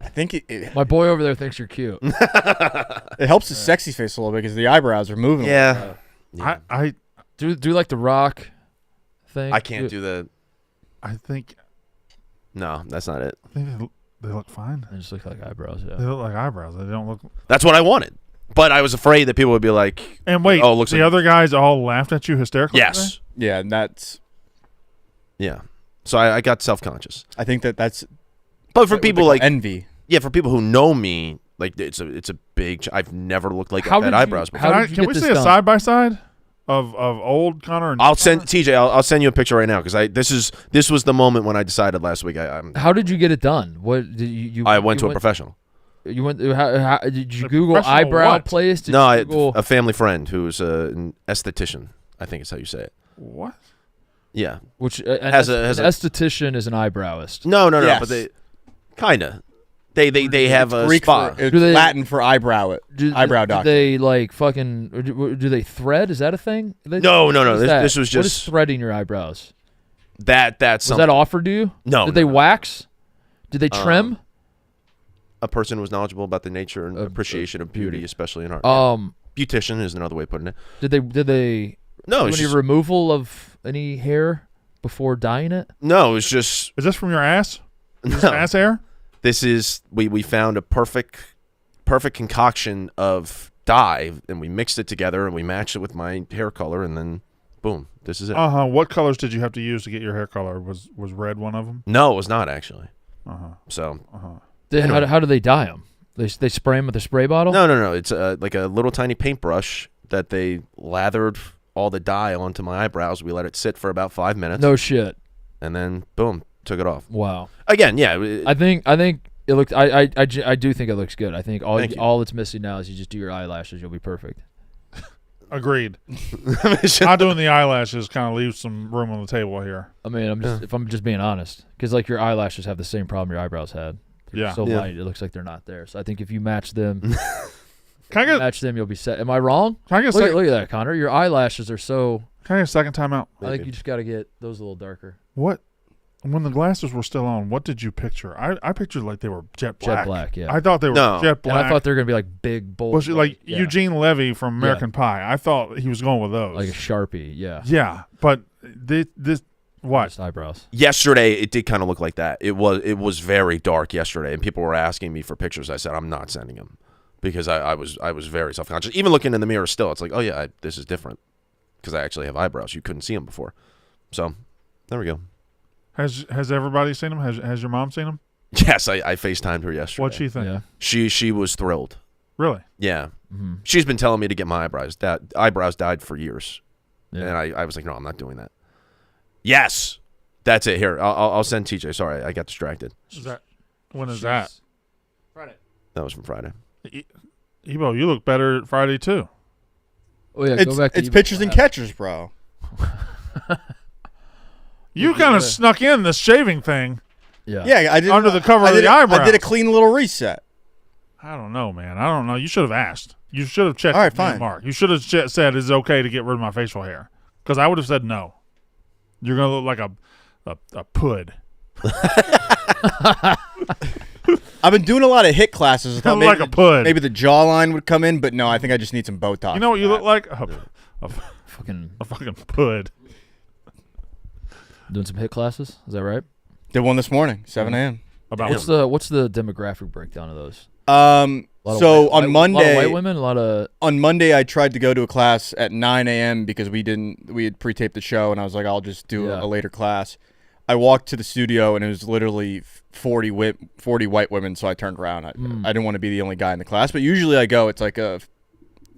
I think it My boy over there thinks you're cute. helps his sexy face a little bit because the eyebrows are moving. Yeah. I Do like the Rock thing. I can't do the. think No, that's not it. they look fine. They just look like eyebrows. They Yeah. look like eyebrows. They don't look. That's what I wanted. But I was afraid that people would be like, And wait, Oh, it looks the like- other guys all laughed at you hysterically. yes. Yeah, and that's. Yeah. So I got self-conscious. I think that's. But for what people they call like, envy. for people who know me, like it's a big. I've never looked like How I've had did you- eyebrows before. how Can, did you can get we this see a done? side by side of old Connor and I'll send TJ. I'll send you a picture right now because this was the moment when I decided last week. How did you get it done? What did you? I went to a professional. You went. How did you A Google professional eyebrow what? place? Did No, you Google? a family friend who's an esthetician. I think is how you say it. what? Which an has a esthetician is an eyebrowist. No, Yes. but they kind of. They have a Greek spa. it's Latin for eyebrow. Eyebrow Do doctor. they like fucking? Do they thread? Is that a thing? No. What is that? This was What is just threading your eyebrows? that's Was something. that offered to you? No, Did they wax? Did they trim? A person who was knowledgeable about the nature and appreciation of beauty, especially in art. Beautician is another way of putting it. Did they? No, do it's any just, removal of any hair before dyeing it? no, it's just Is this from your ass? Is this no. ass hair? This is we found a perfect concoction of dye, and we mixed it together, and we matched it with my hair color, and then boom, this is it. What colors did you have to use to get your hair color? Was red one of them? No, it was not actually. So How do they dye them? They spray them with a spray bottle? no. It's like a little tiny paintbrush that they lathered all the dye onto my eyebrows. We let it sit for about 5 minutes. No shit. And then boom, took it off. Wow. Again, yeah. I think it looks. I do think it looks good. I think Thank you. all it's missing now is you just do your eyelashes. You'll be perfect. Agreed. Not doing the eyelashes kind of leaves some room on the table here. I mean, if I'm just being honest, because like your eyelashes have the same problem your eyebrows had. They're Yeah. so Yeah. light, it looks like they're not there. So I think if you match them, Can I get you'll be set. Am I wrong? Can I get a Look second, at that, Connor. Your eyelashes are so. can I get a second time out? I think you just got to get those a little darker. What? When the glasses were still on, what did you picture? I pictured like they were jet black. Jet black, yeah. I thought they were No. jet And black. I thought they were gonna be like big, bold. was it like yeah, Eugene Levy from American Pie? I thought he was going with those. like a Sharpie. Yeah. yeah, but this what? Just eyebrows. Yesterday, it did kind of look like that. It was very dark yesterday, and people were asking me for pictures. I said I'm not sending them because I was very self conscious. Even looking in the mirror, still, it's like, oh yeah, this is different because I actually have eyebrows. You couldn't see them before, so there we go. Has everybody seen him? Has your mom seen him? Yes, I FaceTimed her yesterday. What'd she think? Yeah. She was thrilled. Really? Yeah, Mm-hmm. she's been telling me to get my eyebrows dyed for years, Yeah. and I was like, no, I'm not doing that. Yes, that's it. Here, I'll send TJ. Sorry, I got distracted. When is that? Friday. That was from Friday. Ebo, you look better Friday too. Oh yeah. It's go back to it's pitchers and catchers, bro. You kind of snuck in the shaving thing. Yeah. Yeah, I did Under the cover of the I eyebrows. did a clean little reset. I don't know, man. I don't know. You should have asked. You should have checked. All right, with me and fine. Mark. You should have said, "Is it okay to get rid of my facial hair?" Because I would have said no. You're gonna look like a pud. I've been doing a lot of hit classes. I thought Look like a pud. maybe the jawline would come in, but no, I think I just need some Botox. You know what you for look like? A Fucking fucking pud. doing some hit classes. Is that right? that. Did one this morning, 7 a.m. About What's the demographic breakdown of those? So on a lot of Monday, white women, a lot of on Monday, I tried to go to a class at 9 a.m. because we had pre-taped the show, and I was like, I'll just do Yeah. a later class. I walked to the studio, and it was literally 40 white women, so I turned around. I didn't want to be the only guy in the class, but usually I go, it's like a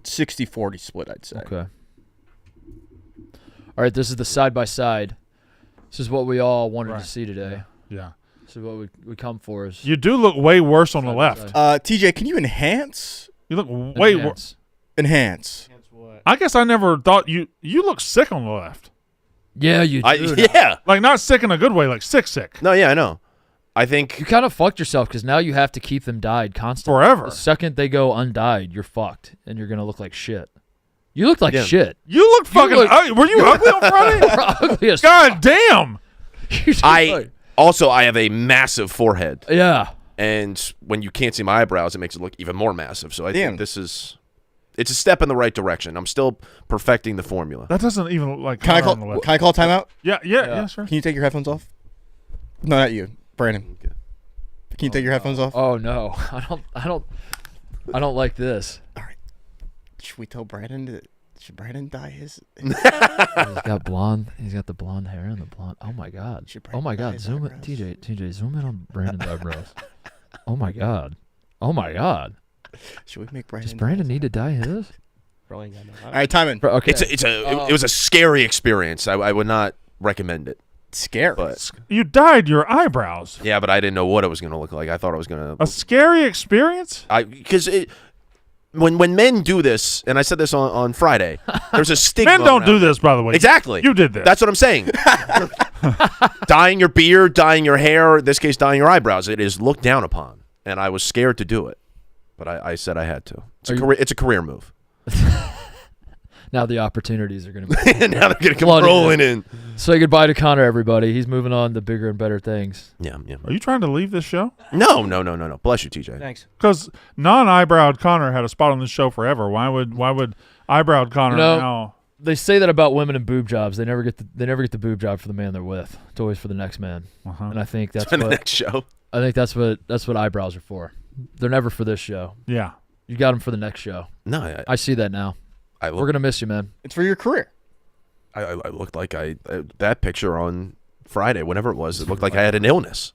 60-40 split, I'd say. Okay. All right, this is the side-by-side. This is what we all wanted to see today. yeah. This is what we come for. Is You do look way worse on the left. TJ, can you enhance? You look way worse. enhance. Enhance. I guess I never thought you look sick on the left. Yeah, you do. now. Yeah. Like not sick in a good way, like sick. No, yeah, I know. I You think kind of fucked yourself because now you have to keep them dyed constantly. Forever. The second they go undyed, you're fucked, and you're gonna look like shit. You look like Yeah. shit. You look fucking were you ugly on Friday? Ugly as God damn. You just I like- have a massive forehead, yeah. and when you can't see my eyebrows, it makes it look even more massive. So I Damn. think it's a step in the right direction. I'm still perfecting the formula. That doesn't even look like Can I color on the left. timeout? Yeah, sure. Can you take your headphones off? No, not you, Brandon. Okay. Can you take your headphones off? Oh no, I don't like this. Should we tell Brandon to? Should Brandon dye his? He's got blonde. He's got the blonde hair and the blonde. Oh my god. Should Oh my Brandon dye god. his Zoom in, eyebrows? TJ. Zoom in on Brandon's eyebrows. Oh my god. Oh my god. Should we make Brandon? Does Brandon need to dye his? Probably got no. All right, time in. Okay. It was a scary experience. I would not recommend it. Scary. But You dyed your eyebrows. yeah, but I didn't know what it was going to look like. I thought it was going A to scary experience? because when men do this, and I said this on Friday, there's a stigma. Men don't do around this, by the way. Exactly. You did this. That's what I'm saying. Dyeing your beard, dyeing your hair, in this case, dyeing your eyebrows. It is looked down upon, and I was scared to do it, but I said I had to. It's a career move. Now the opportunities are going to be Now they're going to come flooding rolling in. Say goodbye to Connor, everybody. He's moving on to bigger and better things. Yeah. Are you trying to leave this show? No. Bless you, TJ. Thanks. Because non-eyebrowed Connor had a spot on this show forever. Why would eyebrowed Connor now? They say that about women and boob jobs. They never get the boob job for the man they're with. It's always for the next man. And I think that's For the next show. I think that's what eyebrows are for. They're never for this show. Yeah. You got them for the next show. No, I see that now. We're gonna miss you, man. It's for your career. I looked like that picture on Friday, whenever it was. It looked like I had an illness.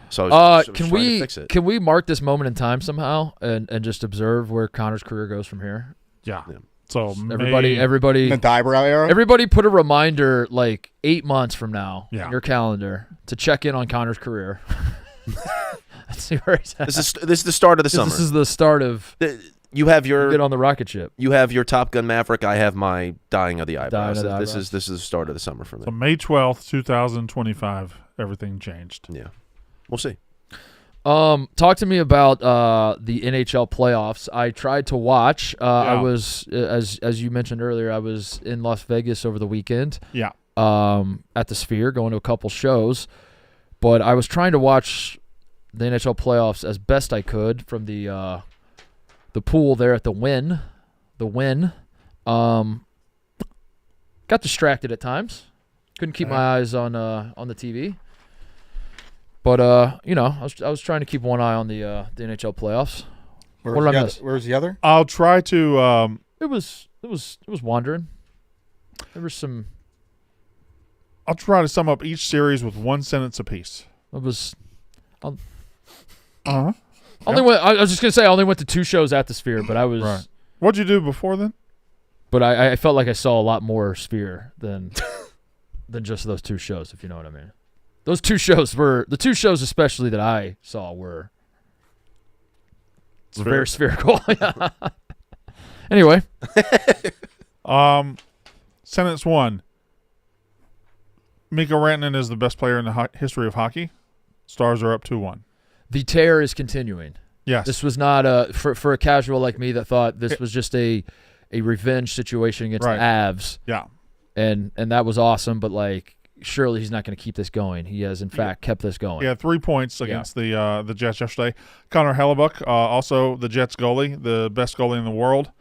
So I was trying to fix it. Can we mark this moment in time somehow and just observe where Connor's career goes from here? Yeah. So Everybody, The eyebrow era. everybody, put a reminder like 8 months from now Yeah. in your calendar to check in on Connor's career. Let's see where he's at. This is the start of the summer. This is the start of You have get your on the rocket ship. you have your Top Gun Maverick. I have my dyeing of the eyebrows. Dyeing of the This eyebrows. is the start of the summer for me. So May 12th, 2025, everything changed. Yeah, we'll see. Talk to me about the NHL playoffs. I tried to watch. I was, as you mentioned earlier, I was in Las Vegas over the weekend. Yeah. At the Sphere, going to a couple shows, but I was trying to watch the NHL playoffs as best I could from the pool there at the Wynn. Got distracted at times. Couldn't keep my eyes on the TV. But I was trying to keep one eye on the NHL playoffs. What did I miss? Where's the other? I'll try to. It was wandering. There was some. I'll try to sum up each series with one sentence apiece. It was. Uh-huh. I was just gonna say I only went to 2 shows at the Sphere, but I was. Right. What'd you do before then? But I felt like I saw a lot more Sphere than just those 2 shows, if you know what I mean. Those 2 shows were the 2 shows, especially that I saw, were very spherical. Yeah. Anyway, sentence 1. Mikko Rantanen is the best player in the history of hockey. Stars are up 2-1. the tear is continuing. Yes. This was not for a casual like me that thought this was just a revenge situation against the Avs. Yeah. And that was awesome, but like surely he's not going to keep this going. He has in fact kept this going. He had 3 points against the Jets yesterday. Connor Hellebuck, also the Jets goalie, the best goalie in the world,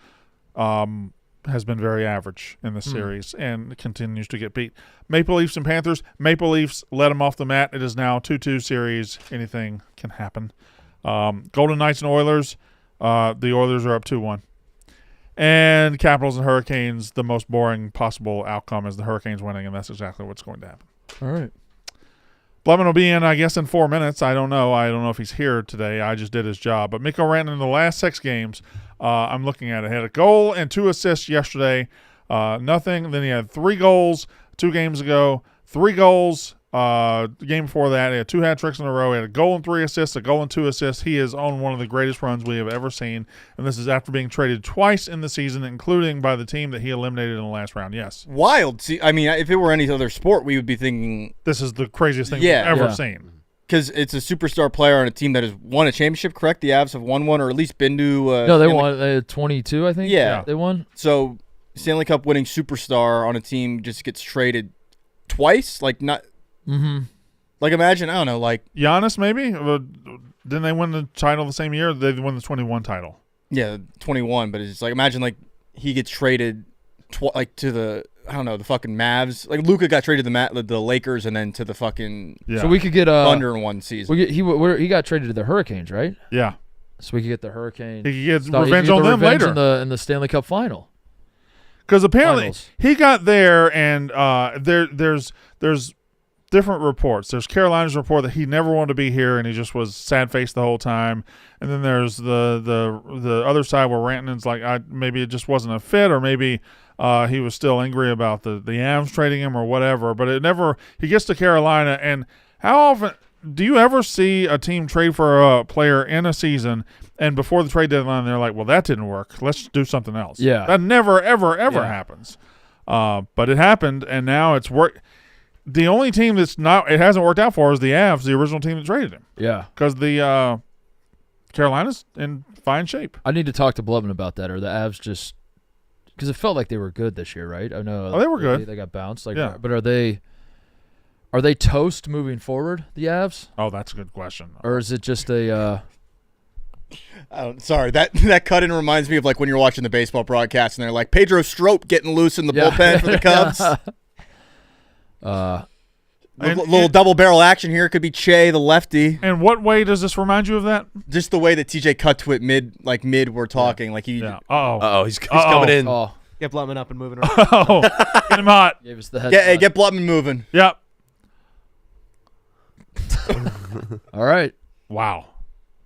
has been very average in this series and continues to get beat. Maple Leafs and Panthers. Maple Leafs let them off the mat. It is now 2-2 series. Anything can happen. Golden Knights and Oilers. The Oilers are up 2-1. And Capitals and Hurricanes, the most boring possible outcome is the Hurricanes winning, and that's exactly what's going to happen. All right. Blemon will be in, I guess, in 4 minutes. I don't know. I don't know if he's here today. I just did his job. But Mikko Rantanen in the last 6 games, I'm looking at it. He had a goal and 2 assists yesterday. Nothing. Then he had 3 goals 2 games ago. 3 goals the game before that. He had 2 hat tricks in a row. He had a goal and 3 assists, a goal and 2 assists. He is on one of the greatest runs we have ever seen. And this is after being traded twice in the season, including by the team that he eliminated in the last round. Yes. Wild. See, I mean, if it were any other sport, we would be thinking This is the craziest thing we've ever seen. because it's a superstar player on a team that has won a championship, correct? The Avs have won one or at least been to No, they won. They had 22, I think. Yeah. They won. So Stanley Cup winning superstar on a team just gets traded twice? Like not like imagine, I don't know, like Giannis, maybe? Didn't they win the title the same year? They won the 21 title. yeah, 21, but it's like imagine like he gets traded like to the I don't know, the fucking Mavs. Like Luka got traded to the Lakers and then to the fucking So we could get Thunder in one season. he got traded to the Hurricanes, right? Yeah. So we could get the Hurricanes. He could get revenge on them later. in the Stanley Cup final. Because apparently Finals. he got there, and there's different reports. There's Carolina's report that he never wanted to be here, and he just was sad-faced the whole time. And then there's the other side where Rantanen's like, maybe it just wasn't a fit, or maybe he was still angry about the Avs trading him or whatever. But it never – he gets to Carolina, and how often do you ever see a team trade for a player in a season and before the trade deadline they're like, well, that didn't work. Let's do something else. Yeah. That never, ever, ever happens. But it happened, and now it's worked. The only team it hasn't worked out for is the Avs, the original team that traded him. Yeah. Because the Carolina's in fine shape. I need to talk to Blevin about that. Or the Avs just – because it felt like they were good this year, right? I know. Oh, they were good. They got bounced. Yeah. But are they toast moving forward, the Avs? Oh, that's a good question. Or is it just a Sorry, that cut-in reminds me of like when you're watching the baseball broadcast and they're like, Pedro Strop getting loose in the bullpen for the Cubs. Little double barrel action here. It could be Che, the lefty. And what way does this remind you of that? Just the way that TJ cut to it mid we're talking. Like he. Yeah. He's coming in. Oh, Get Blutman up and moving around. Oh, get him hot. gave us the head. Get Blutman moving. Yep. All right. Wow.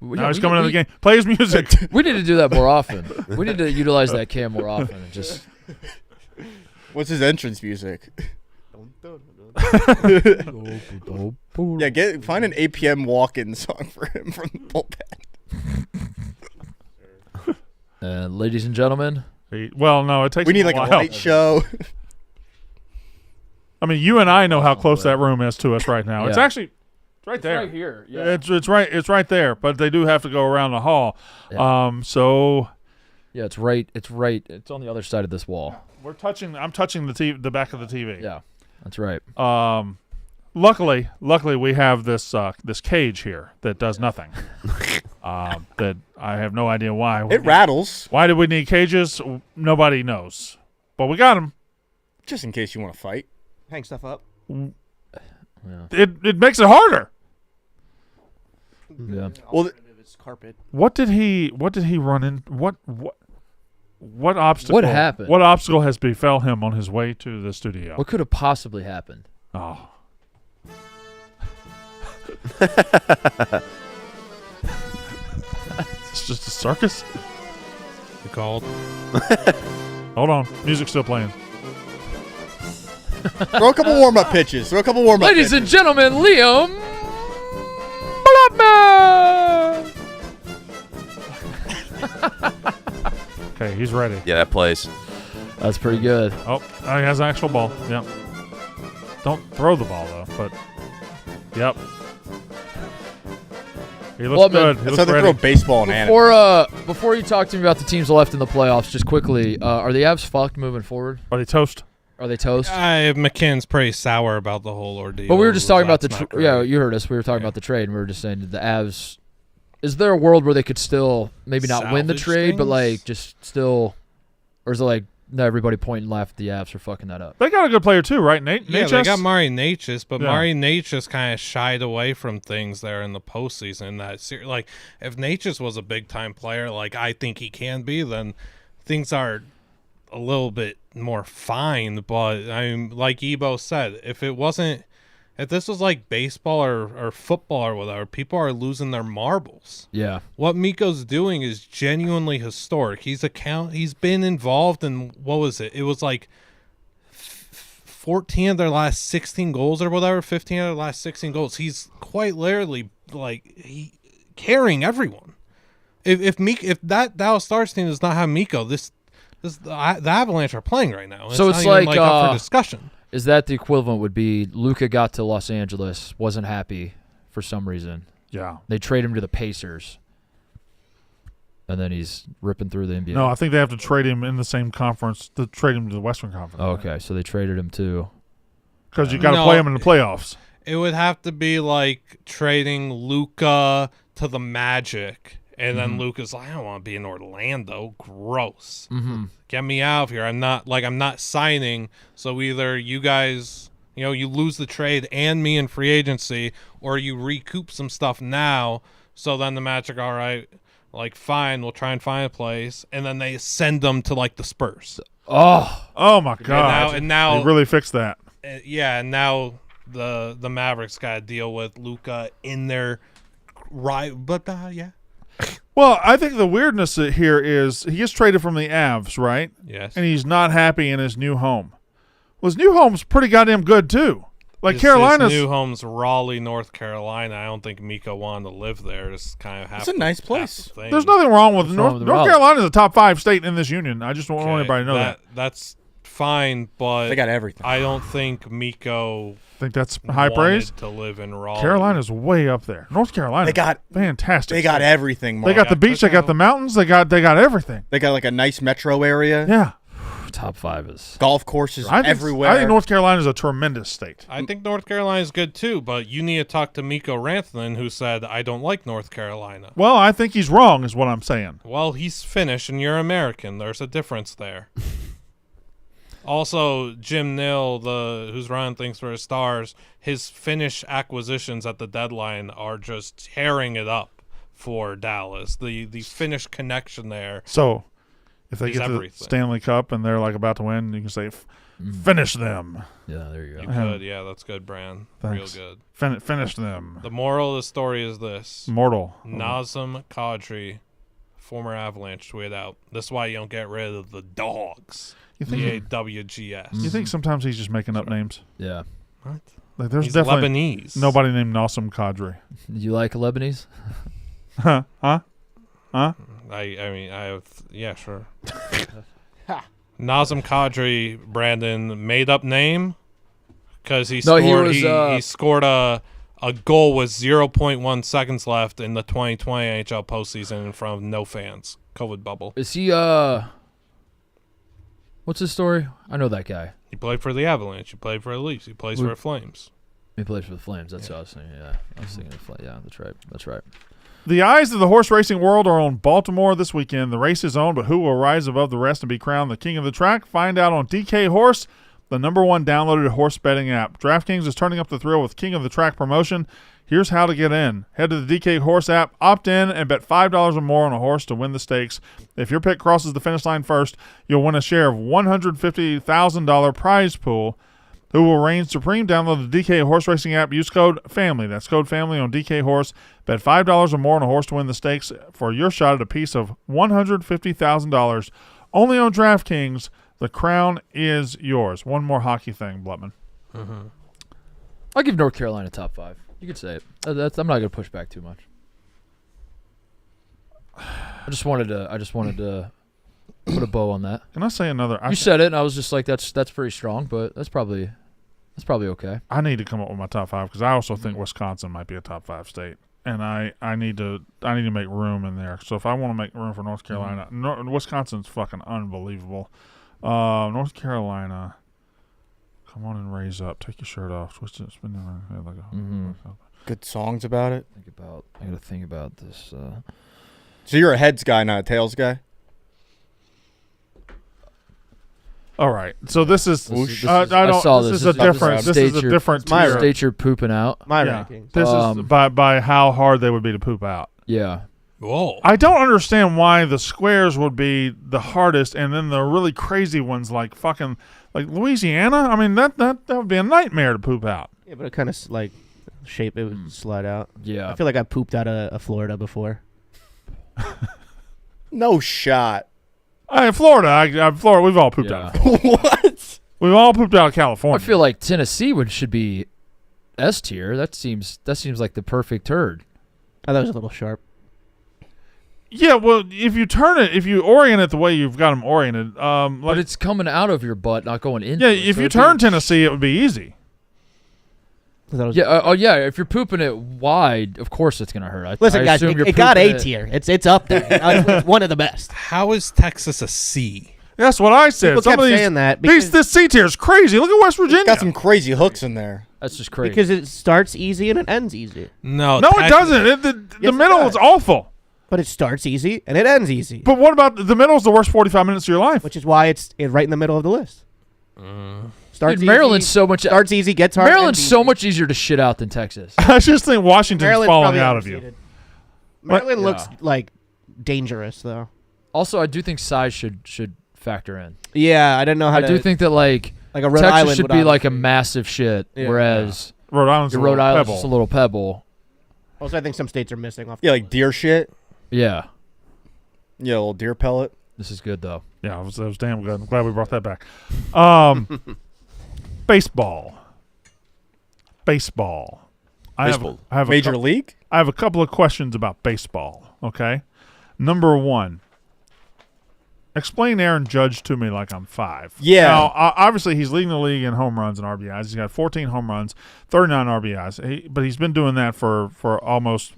Yeah, Now he's coming into the game. Play his music. We need to do that more often. We need to utilize that cam more often. And just What's his entrance music? Find an APM walk-in song for him from the bullpen. Ladies and gentlemen. Well, no, it takes. We need a like while. a light show. I mean, you and I know how close that room is to us right now. Yeah. It's actually right there. Right here. Yeah. It's right there. But they do have to go around the hall. Yeah. So. Yeah, it's right. It's right. It's on the other side of this wall. I'm touching the back of the TV. Yeah, that's right. Luckily, we have this cage here that does nothing. That I have no idea why. It rattles. Why did we need cages? Nobody knows. But we got them. Just in case you want to fight. Hang stuff up. It makes it harder. Yeah. Well, It's carpet. What did he run in? What obstacle? What happened? What obstacle has befell him on his way to the studio? What could have possibly happened? Oh. It's just a circus? You called? Hold on. Music's still playing. throw a couple warm-up pitches. Ladies and gentlemen, Liam Blutman! Okay, he's ready. Yeah, that plays. That's pretty good. Oh, he has an actual ball. Yep. Don't throw the ball, though. But, yep. He looks good. He That's looks how they ready. throw baseball in anime. Before you talk to me about the teams left in the playoffs, just quickly, are the Avs fucked moving forward? Are they toast? Are they toast? McKinn's pretty sour about the whole ordeal. But we were just talking about That's not yeah, great. you heard us. We were talking about the trade, and we were just saying that the Avs. Is there a world where they could still maybe not win the Salvage trade, but things? like just still, or is it like no, everybody point and laugh at the Avs for fucking that up? They got a good player, too, right? Yeah, Natchez? they got Mari Natchez, but Yeah. Mari Natchez kind of shied away from things there in the postseason. Like, if Natchez was a big-time player, like I think he can be, then things are a little bit more fine. But, I mean, like Ebo said, if this was like baseball or football or whatever, people are losing their marbles. Yeah, What Miko's doing is genuinely historic. He's been involved in, what was it? It was like 14 of their last 16 goals or whatever, 15 of their last 16 goals. He's quite literally like carrying everyone. If that Dallas Stars team does not have Miko, the Avalanche are playing right now. So it's not even, like, up for discussion. is that the equivalent? Would be Luka got to Los Angeles, wasn't happy for some reason. Yeah. They trade him to the Pacers, and then he's ripping through the NBA. No, I think they have to trade him in the same conference to trade him to the Western Conference. Oh, okay, so they traded him too. Because you got to No, play him in the playoffs. It would have to be like trading Luka to the Magic, and then Luka's like, I don't want to be in Orlando. Gross. Mm-hmm. Get me out of here. I'm not signing. So either you guys, you lose the trade and me in free agency, or you recoup some stuff now. So then the Magic, all right, like fine, we'll try and find a place, and then they send them to like the Spurs. Oh my God! And now they really fixed that. and now the Mavericks got to deal with Luka in their right. But yeah. Well, I think the weirdness here is he gets traded from the Avs, right? Yes. And he's not happy in his new home. Well, his new home's pretty goddamn good too. Like his Carolina's new home's Raleigh, North Carolina. I don't think Miko wanted to live there. Just kind of have. It's a nice place. There's nothing wrong with wrong with North Raleigh? Carolina is a top 5 state in this union. I just want everybody to know that. That's fine, but They got everything. I don't think Miko Think that's high wanted praise. to live in Raleigh. Carolina's way up there. North Carolina, They got fantastic. They got state. everything. They Mark. got the beach. They got the mountains. They got everything. They got like a nice metro area. Yeah, Top 5 is. Golf courses I think, everywhere. I think North Carolina is a tremendous state. I think North Carolina is good too, but you need to talk to Miko Rantanen, who said, I don't like North Carolina. Well, I think he's wrong, is what I'm saying. Well, he's Finnish and you're American. There's a difference there. Also, Jim Nill, who's running things for his Stars, his Finnish acquisitions at the deadline are just tearing it up for Dallas. The Finnish connection there. So, if they He's get the everything. Stanley Cup and they're like about to win, you can say, "Finish them, Yeah, there you go. You could, yeah, that's good, Bran. Thanks. Real good. Finish them." The moral of the story is this. Mortal. Nazem Kadri, former Avalanche, tweeted out, this is why you don't get rid of the dogs. You think? DAWGS. You think sometimes he's just making up names? Yeah. What? Like there's He's definitely Lebanese. nobody named Nawsum Kadri. You like Lebanese? Huh? Huh? I mean, yeah, sure. Nazem Kadri, Brandon, made up name because he scored a goal with 0.1 seconds left in the 2020 NHL postseason in front of no fans. COVID bubble. Is he, what's his story? I know that guy. He played for the Avalanche. He played for the Leafs. He plays for the Flames. He plays for the Flames. That's what I was thinking. Yeah. I was thinking of Flames. Yeah, that's right. That's right. The eyes of the horse racing world are on Baltimore this weekend. The race is on, but who will rise above the rest and be crowned the king of the track? Find out on DK Horse, the #1 downloaded horse betting app. DraftKings is turning up the thrill with King of the Track promotion. Here's how to get in. Head to the DK Horse app, opt in, and bet $5 or more on a horse to win the stakes. If your pick crosses the finish line first, you'll win a share of $150,000 prize pool. Who will reign supreme? Download the DK Horse Racing app. Use code FAMILY. That's code FAMILY on DK Horse. Bet $5 or more on a horse to win the stakes for your shot at a piece of $150,000. Only on DraftKings. The crown is yours. One more hockey thing, Blutman. Mm-hmm. I'll give North Carolina top 5. You could say it. I'm not going to push back too much. I just wanted to put a bow on that. Can I say another? You said it, and I was just like, that's pretty strong, but that's probably okay. I need to come up with my top 5 because I also think Wisconsin might be a top 5 state, and I need to make room in there. So if I want to make room for North Carolina, Wisconsin's fucking unbelievable. North Carolina, come on and raise up. Take your shirt off. Twist it, spin it around. Like Good songs about it. I got to think about this. So you're a heads guy, not a tails guy. All right, so this is. I saw this this. is a different. This is a different my tier. State you're pooping out. My Yeah. rankings. This is by how hard they would be to poop out. Yeah. Whoa. I don't understand why the squares would be the hardest, and then the really crazy ones like fucking like Louisiana. I mean that would be a nightmare to poop out. Yeah, but it kind of like shape it would slide out. Yeah. I feel like I pooped out of Florida before. No shot. Florida, Florida. We've all pooped out. What? We've all pooped out of California. I feel like Tennessee should be S tier. That seems like the perfect turd. I thought it was a little sharp. Yeah, well, if you orient it the way you've got them oriented, But it's coming out of your butt, not going in. yeah, if you turn Tennessee, it would be easy. I thought it was Yeah. Yeah. If you're pooping it wide, of course it's gonna hurt. Listen, I guys, assume you're it got pooping A tier. It's up there. It's one of the best. How is Texas a C? That's what I said. People Some kept of these, saying that this C tier is crazy. Look at West Virginia. Got some crazy hooks in there. That's just crazy. Because it starts easy and it ends easy. No, No, it doesn't. The Yes, it middle does. is awful. But it starts easy and it ends easy. But what about the middle is the worst 45 minutes of your life? Which is why it's right in the middle of the list. Starts Dude, Maryland's easy, so much. starts easy, gets hard. Maryland's ends so easy. much easier to shit out than Texas. I just think Washington's Maryland's falling probably out of you. overseeded. Maryland Yeah. looks like dangerous though. Also, I do think size should factor in. Yeah, I don't know how I to. do think that like like a Rhode Texas Island should would be like a obviously- massive shit, Yeah. whereas Rhode Island's a your Rhode little Island's pebble. just a little pebble. Also, I think some states are missing off. Yeah, like deer shit. Yeah, Yeah, a little deer pellet. this is good though. Yeah, that was damn good. I'm glad we brought that back. Baseball. baseball. Baseball. I have Major League? I have a couple of questions about baseball, okay? Number one, explain Aaron Judge to me like I'm 5. Yeah. Now, obviously, he's leading the league in home runs and RBIs. He's got 14 home runs, 39 RBIs. But he's been doing that for almost,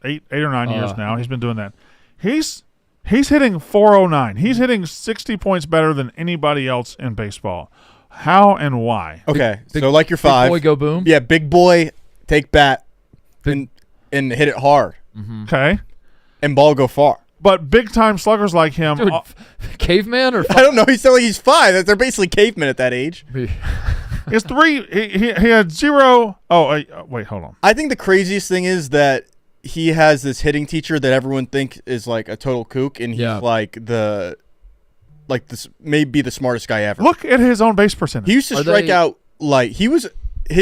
8 or 9 years now. He's been doing that. He's hitting 409. He's hitting 60 points better than anybody else in baseball. How and why? Okay, so like you're 5. Big boy, go boom. Yeah, big boy, take bat and hit it hard. Okay. And ball go far. But big-time sluggers like him Dude, caveman or I don't know. He's telling he's 5. They're basically cavemen at that age. is 3 he had 0 wait, hold on. I think the craziest thing is that he has this hitting teacher that everyone thinks is like a total kook, and he's this may be the smartest guy ever. Look at his own base percentage. He used to strike out like his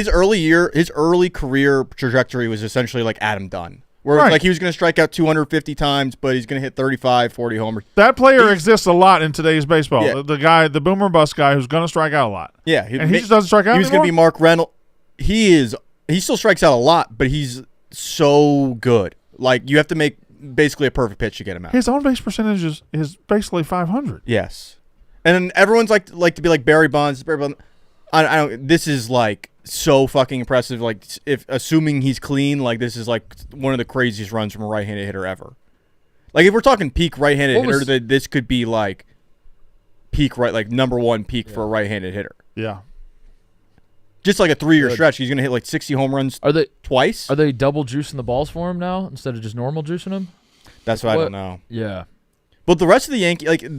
early career trajectory was essentially like Adam Dunn. Where it's like he was going to strike out 250 times, but he's going to hit 35, 40 homers. That player exists a lot in today's baseball. Yeah. The guy, the boomer bust guy who's going to strike out a lot. Yeah. And he just doesn't strike out He was going to be Mark Reynolds. He still strikes out a lot, but he's so good. Like, you have to make basically a perfect pitch to get him out. His on base percentage is basically 500. Yes. And then everyone's like to be like Barry Bonds. I don't. This is like so fucking impressive. Like, if assuming he's clean, like this is like one of the craziest runs from a right-handed hitter ever. Like, if we're talking peak right-handed hitter, this could be like peak like number 1 peak for a right-handed hitter. Yeah. Just like a 3-year stretch, he's gonna hit like 60 home runs. Twice? Are they double juicing the balls for him now instead of just normal juicing them? That's what I don't know. Yeah. But the rest of the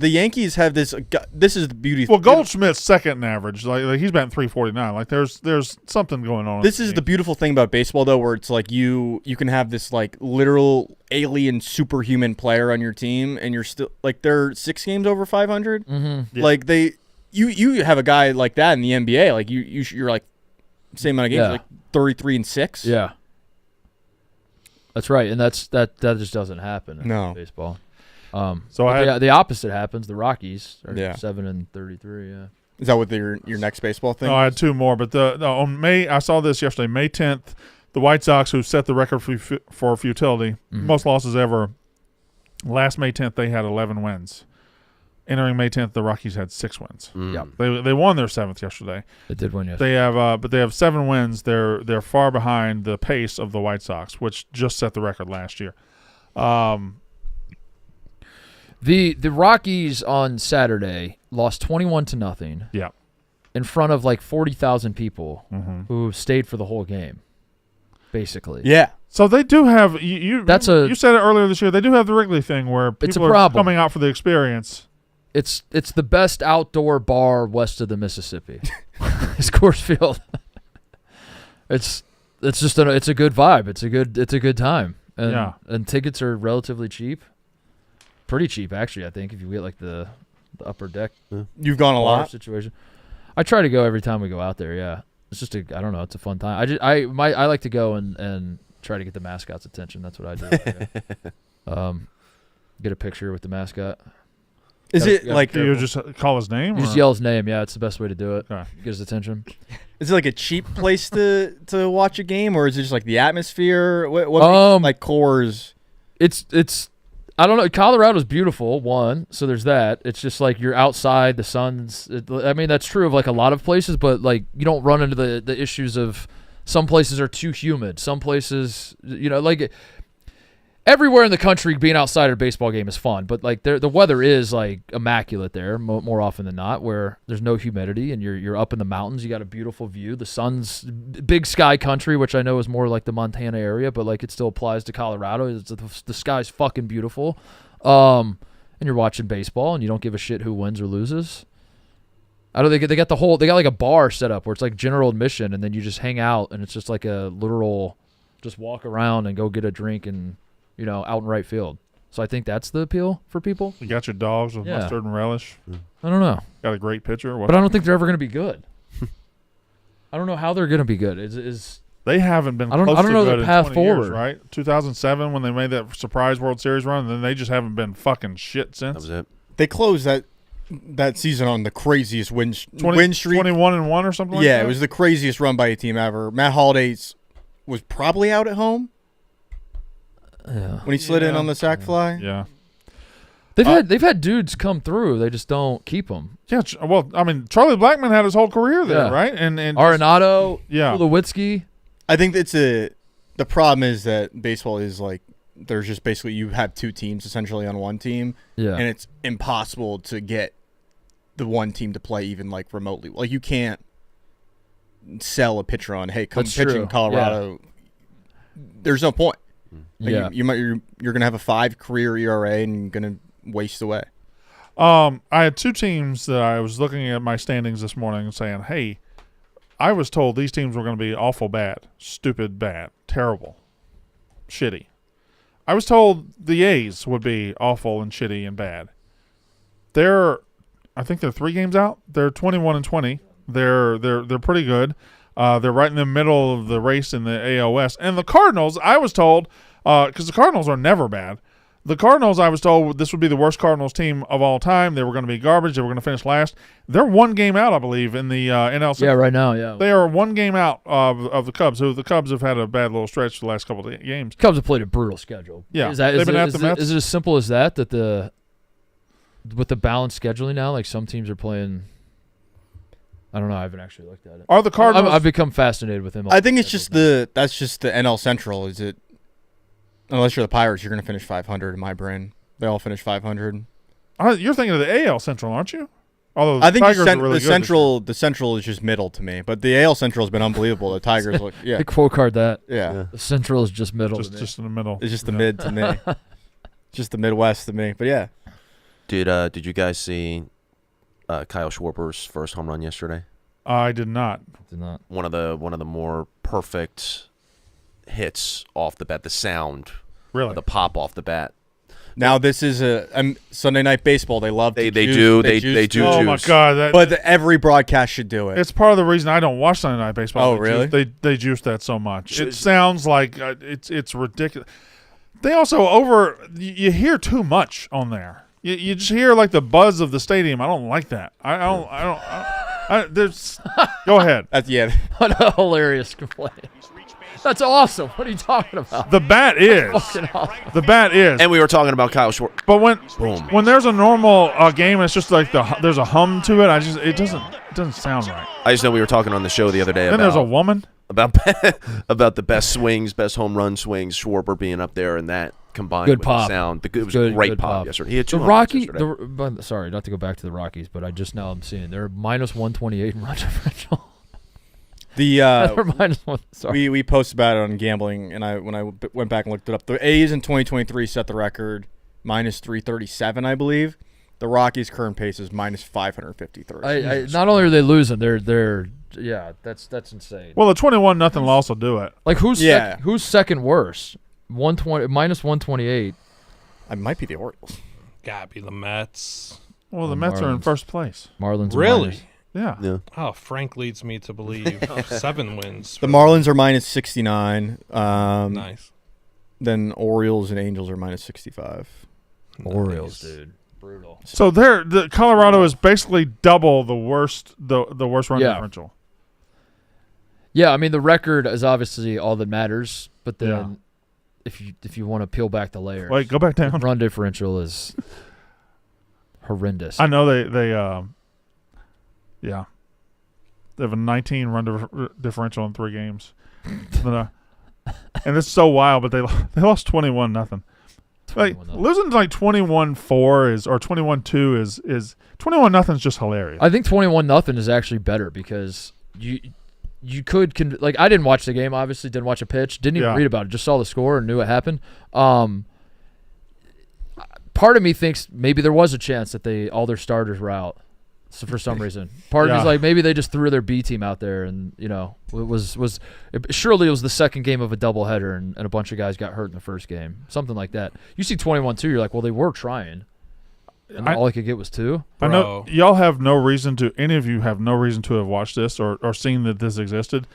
Yankees have this. This is the beauty. Well, Goldschmidt's second in average. Like he's batting 349. Like there's something going on. This is the beautiful thing about baseball, though, where it's like you can have this like literal alien superhuman player on your team, and you're still like they're 6 games over 500. Mm-hmm. Yeah. Like you have a guy like that in the NBA. Like you're like same amount of games, like 33-6. Yeah. That's right, and that just doesn't happen in baseball. So the opposite happens. The Rockies are 7-33. Yeah. Is that what your next baseball thing? No, I had 2 more, but on May I saw this yesterday. May 10th, the White Sox, who set the record for futility, most losses ever. Last May 10th, they had 11 wins. Entering May 10th, the Rockies had 6 wins. Yep. They won their 7th yesterday. They did win yesterday. They have 7 wins. They're far behind the pace of the White Sox, which just set the record last year. The Rockies on Saturday lost 21-0. Yeah. In front of like 40,000 people who stayed for the whole game, basically. Yeah. So they do have you said it earlier this year. They do have the Wrigley thing where people are coming out for the experience. It's the best outdoor bar west of the Mississippi. It's Coors Field. It's just it's a good vibe. It's a good time. And tickets are relatively cheap. Pretty cheap, actually. I think if you get like the upper deck. You've gone a lot situation. I try to go every time we go out there. Yeah, it's just I don't know. It's a fun time. I like to go and try to get the mascot's attention. That's what I do. Get a picture with the mascot. Is it like you just call his name? You just yell his name. Yeah, it's the best way to do it. Get his attention. Is it like a cheap place to watch a game, or is it just like the atmosphere? What like Coors? It's I don't know. Colorado's beautiful, one, so there's that. It's just like you're outside, the sun's. I mean, that's true of like a lot of places, but like you don't run into the issues of some places are too humid. Some places, like everywhere in the country, being outside at a baseball game is fun, but like the weather is like immaculate there more often than not, where there's no humidity and you're up in the mountains. You got a beautiful view. The sun's big sky country, which I know is more like the Montana area, but like it still applies to Colorado. The sky's fucking beautiful, and you're watching baseball and you don't give a shit who wins or loses. I don't think they got like a bar set up where it's like general admission, and then you just hang out and it's just like a literal, just walk around and go get a drink and. Out in right field. So I think that's the appeal for people. You got your dogs with mustard and relish. I don't know. Got a great pitcher. But I don't think they're ever going to be good. I don't know how they're going to be good. They haven't been. I don't know the path forward. Years, right? 2007 when they made that surprise World Series run, and then they just haven't been fucking shit since. That was it. They closed that that season on the craziest win streak. 21-1 or something like that? Yeah, it was the craziest run by a team ever. Matt Holiday's was probably out at home Yeah. when he slid in on the sack fly. Yeah. They've had dudes come through. They just don't keep them. Yeah, well, I mean, Charlie Blackmon had his whole career there, Yeah. right? And Arenado, Yeah. Tulowitzki. I think the problem is that baseball is like there's just basically you have two teams essentially on one team, Yeah. and it's impossible to get the one team to play even like remotely. Like you can't sell a pitcher on, hey, come That's pitch true. in Colorado. There's no point. Like, Yeah. you're gonna have a 5 career ERA and you're gonna waste away. I had two teams that I was looking at my standings this morning and saying, hey, I was told these teams were going to be awful bad, stupid bad, terrible, shitty. I was told the A's would be awful and shitty and bad. I think they're 3 games out. They're 21-20. They're pretty good. They're right in the middle of the race in the AL West. And the Cardinals, I was told, because the Cardinals are never bad. The Cardinals, I was told this would be the worst Cardinals team of all time. They were going to be garbage. They were going to finish last. They're 1 game out, I believe, in the NL. Yeah, right now, yeah. They are 1 game out of the Cubs, who the Cubs have had a bad little stretch the last couple of games. Cubs have played a brutal schedule. Yeah, Is they've been at the Mets. Is it as simple as that with the balanced scheduling now, like some teams are playing – I don't know. I haven't actually looked at it. Are the Cardinals? I've become fascinated with him. I think it's just that's just the NL Central. Is it? Unless you're the Pirates, you're going to finish 500 in my brain. They all finish 500. You're thinking of the AL Central, aren't you? Although I think Tigers are really the Central is just middle to me, but the AL Central has been unbelievable. The Tigers look, yeah, quote card that. yeah, The Central is just middle. just in the middle. it's just the mid to me, just the Midwest to me. But yeah, Did you guys see Kyle Schwarber's first home run yesterday? I did not. Did not. One of the more perfect hits off the bat. The sound, Really? the pop off the bat. now this is a Sunday Night Baseball. They love They to do juice do. Oh my juice. God! but every broadcast should do it. It's part of the reason I don't watch Sunday Night Baseball. Oh, really? They juice that so much. It sounds like it's ridiculous. They also you hear too much on there. You just hear like the buzz of the stadium. I don't like that. I don't. There's. Go ahead. That's What a hilarious complaint. That's awesome. What are you talking about? The bat is. Fucking awesome. The bat is. And we were talking about Kyle Schwarber. But Boom. when there's a normal game, it's just like there's a hum to it. It doesn't sound right. I just know we were talking on the show the other day Then there's a woman. about the best swings, best home run swings, Schwarber being up there, and that combined Good with pop. the sound. It was Good- great good pop pop. yesterday. He had 2 The home runs Rockies, yesterday. sorry, not to go back to the Rockies, but I'm seeing they're minus 128 in run differential. They're minus 1. Sorry. we posted about it on gambling, and when I went back and looked it up, the A's in 2023 set the record minus 337, I believe. The Rockies' current pace is minus 553. Not only are they losing, they're that's insane. Well, the 21-0 loss will do it. Like who's Yeah. who's second worst? 120 minus 128. It might be the Orioles. Gotta be the Mets. Well, the Mets are in Marlins. first place. Marlins. are Really? minus- Yeah. Yeah. Oh, Frank leads me to believe 7 wins. The Marlins are minus 69. Nice. Then Orioles and Angels are minus 65. Orioles, Nice. dude. Brutal. So the Colorado is basically double the worst run Yeah. differential. Yeah, I mean the record is obviously all that matters, but then Yeah. if you want to peel back the layers, Wait, go back the down. run differential is horrendous. I know they have a 19 run differential in 3 games. But, and it's so wild, but they lost 21-0. Like 21-0. losing like 21-4 is or 21-2 is 21-0 is just hilarious. I think 21-0 is actually better because you could like I didn't watch the game, obviously didn't watch a pitch, didn't even Yeah. read about it, just saw the score and knew it happened. Part of me thinks maybe there was a chance that all their starters were out. So for some reason, part of me is Yeah. like maybe they just threw their B team out there, and surely it was the second game of a doubleheader, and a bunch of guys got hurt in the first game, something like that. You see 21-2, you're like, well, they were trying, and all I could get was 2. I know Bro. y'all have no reason to. Any of you have no reason to have watched this or seen that this existed.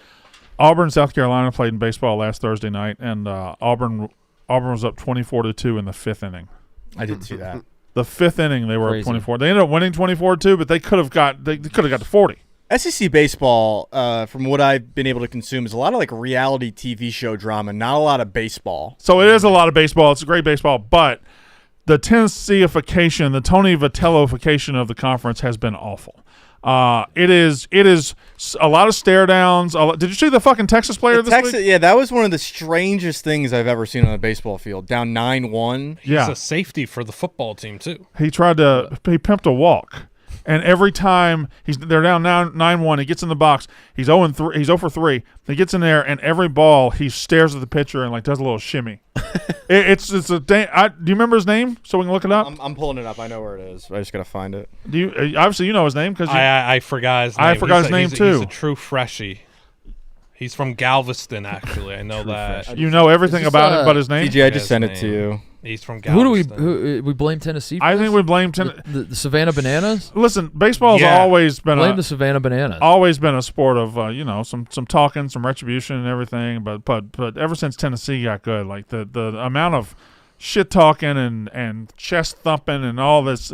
Auburn, South Carolina played in baseball last Thursday night, and Auburn was up 24-2 in the 5th inning. I did see that. The 5th inning, they were Crazy. up 24. They ended up winning 24-2, but they could have got to 40. SEC baseball, from what I've been able to consume, is a lot of like reality TV show drama, not a lot of baseball. So it is a lot of baseball. It's a great baseball, but the Tennesseeification, the Tony Vitelloification of the conference has been awful. It is a lot of stare downs. Did you see the fucking Texas player this week? Yeah, that was one of the strangest things I've ever seen on a baseball field. Down 9-1. Yeah, He's a safety for the football team too. he pimped a walk. And every time they're down 9-1, he gets in the box. He's 0-3. He's 0 for 3. He gets in there, and every ball he stares at the pitcher and like does a little shimmy. Do you remember his name so we can look it up? I'm pulling it up. I know where it is. I just gotta find it. Do you obviously you know his name because I forgot his name. I forgot his name too. He's a true freshie. He's from Galveston, actually. I know that. you know everything about him but his name. DJ, I just sent it to you. He's from Who Galveston. do we blame Tennessee for I this? think we blame the Savannah Bananas? Listen, baseball's Yeah. always been Blame the Savannah Bananas. always been a sport of some talking, some retribution, and everything. But ever since Tennessee got good, like the amount of shit talking and chest thumping and all this,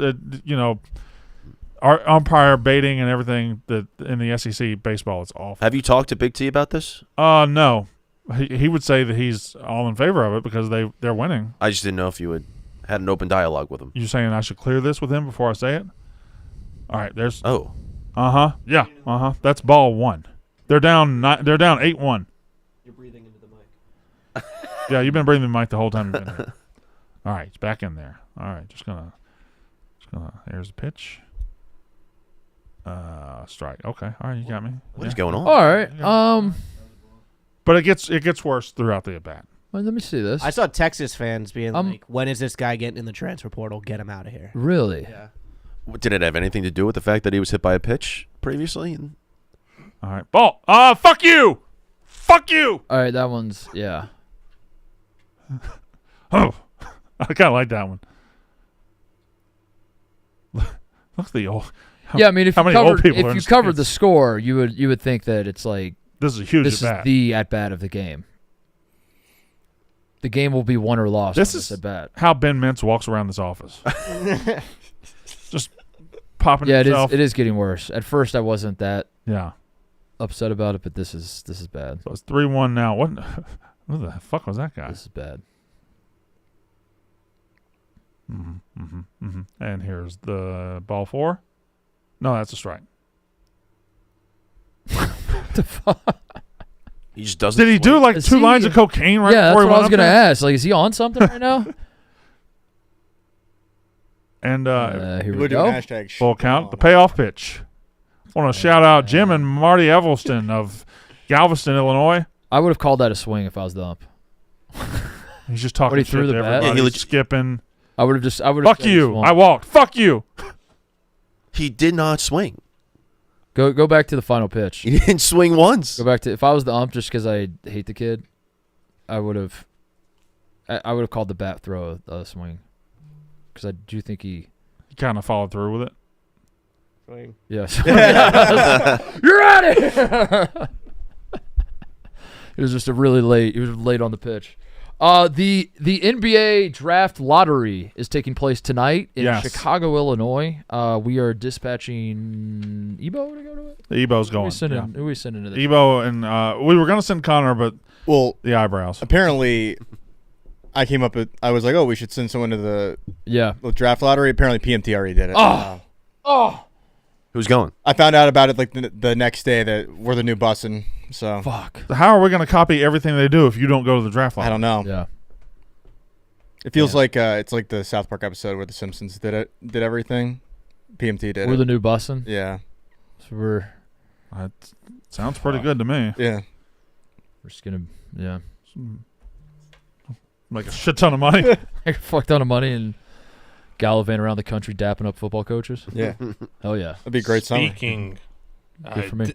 our umpire baiting and everything that in the SEC baseball is awful. Have you talked to Big T about this? No, he would say that he's all in favor of it because they're winning. I just didn't know if you had an open dialogue with him. You saying I should clear this with him before I say it? All right, there's. Oh, Yeah. That's ball 1. They're down 8-1. You're breathing into the mic. Yeah, you've been breathing the mic the whole time you've been here. All right, it's back in there. All right, just gonna. Here's the pitch. Strike. Okay. All right, you got me. what is going on? All right. But it gets worse throughout the at bat. Well, let me see this. I saw Texas fans being like, when is this guy getting in the transfer portal? Get him out of here. Really? Yeah. Did it have anything to do with the fact that he was hit by a pitch previously? All right, ball. Fuck you. Fuck you. All right, that one's yeah. Oh, I kind of like that one. Look at the old. Yeah, I mean, if how you many old covered, people are if in you the covered the stands? score, you would think that it's like This is a huge this at is bat. the at bat of the game. The game will be won or lost. This on is at bat. how Ben Mintz walks around this office. Just popping Yeah, himself. it is getting worse. At first, I wasn't that Yeah. upset about it, but this is bad. So it's 3-1 now. What the fuck was that guy? This is bad. And here's the ball 4. No, that's a strike. He just doesn't. Did he do like Is 2 he- lines of cocaine right Yeah, that's before he what I went was up gonna there? ask. Like, is he on something right now? And Here we We're doing go. hashtag full count. The payoff pitch. I want to shout out Jim and Marty Evelston of Galveston, Illinois. I would have called that a swing if I was the ump. He's just talking What, he shit threw to the bat? everybody. Yeah, he leg- skipping. I would have Fuck you. I walked. Fuck you. He did not swing. Go back to the final pitch. He didn't swing once. Go back to if I was the ump just because I hate the kid, I would have called the bat throw a swing because I do think he. He kind of followed through with it. Yes. You're out of here. It was just a really late. He was late on the pitch. The NBA draft lottery is taking place tonight in Yes. Chicago, Illinois. We are dispatching Ebo to go to it. The Ebo's going. Who are we sending to this? Ebo and we were going to send Connor, but Well, the eyebrows. apparently, I came up with. I was like, oh, we should send someone to the Yeah. draft lottery. Apparently, PMT already did it. Who's going? I found out about it like the next day that we're the new bussin'. So Fuck. How are we going to copy everything they do if you don't go to the draft line? I don't know. Yeah. It feels like it's like the South Park episode where the Simpsons did everything. PMT did We're it. the new bussin'. Yeah. So we're That sounds pretty good to me. Yeah. just gonna Like a shit ton of money. make a fuck ton of money and gallivant around the country dapping up football coaches. Yeah. Hell yeah. That'd be a great summer. Speaking, Good for me.